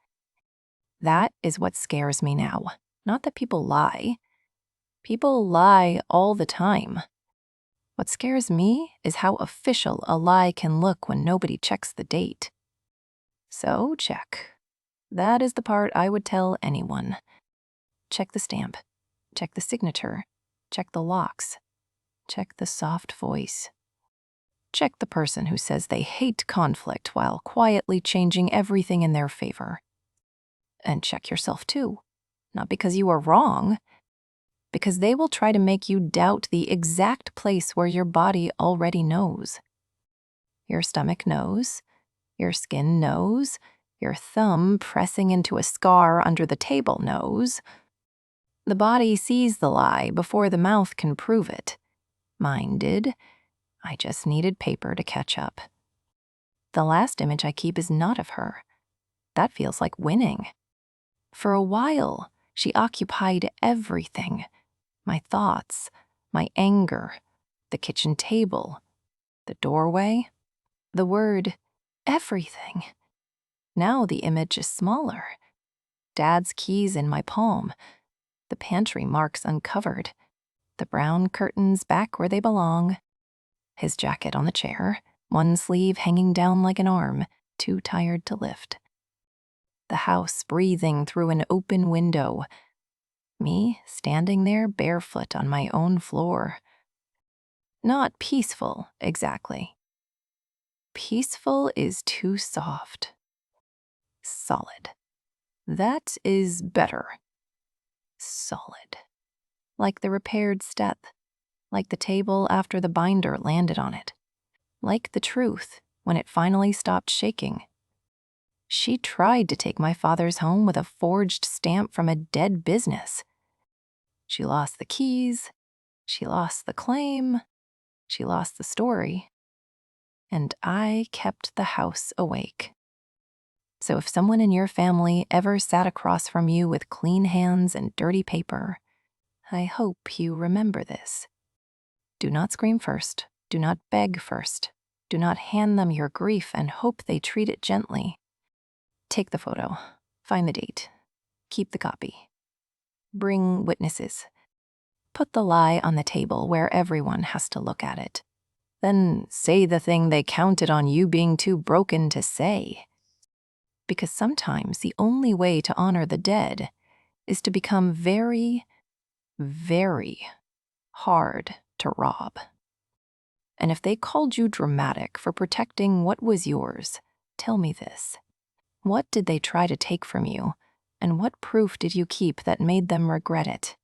That is what scares me now. Not that people lie. People lie all the time. What scares me is how official a lie can look when nobody checks the date. So, check. That is the part I would tell anyone. Check the stamp. Check the signature. Check the locks. Check the soft voice. Check the person who says they hate conflict while quietly changing everything in their favor. And check yourself too. Not because you are wrong, because they will try to make you doubt the exact place where your body already knows. Your stomach knows, your skin knows, your thumb pressing into a scar under the table knows. The body sees the lie before the mouth can prove it. Mine did. I just needed paper to catch up. The last image I keep is not of her. That feels like winning. For a while, she occupied everything. My thoughts, my anger, the kitchen table, the doorway, the word everything. Now the image is smaller. Dad's keys in my palm, the pantry marks uncovered, the brown curtains back where they belong, his jacket on the chair, one sleeve hanging down like an arm, too tired to lift. The house breathing through an open window, me standing there barefoot on my own floor. Not peaceful, exactly. Peaceful is too soft. Solid. That is better. Solid. Like the repaired step. Like the table after the binder landed on it. Like the truth when it finally stopped shaking. She tried to take my father's home with a forged stamp from a dead business. She lost the keys. She lost the claim. She lost the story. And I kept the house awake. So if someone in your family ever sat across from you with clean hands and dirty paper, I hope you remember this. Do not scream first. Do not beg first. Do not hand them your grief and hope they treat it gently. Take the photo. Find the date. Keep the copy. Bring witnesses. Put the lie on the table where everyone has to look at it. Then say the thing they counted on you being too broken to say. Because sometimes the only way to honor the dead is to become very, very hard to rob. And if they called you dramatic for protecting what was yours, tell me this. What did they try to take from you, and what proof did you keep that made them regret it?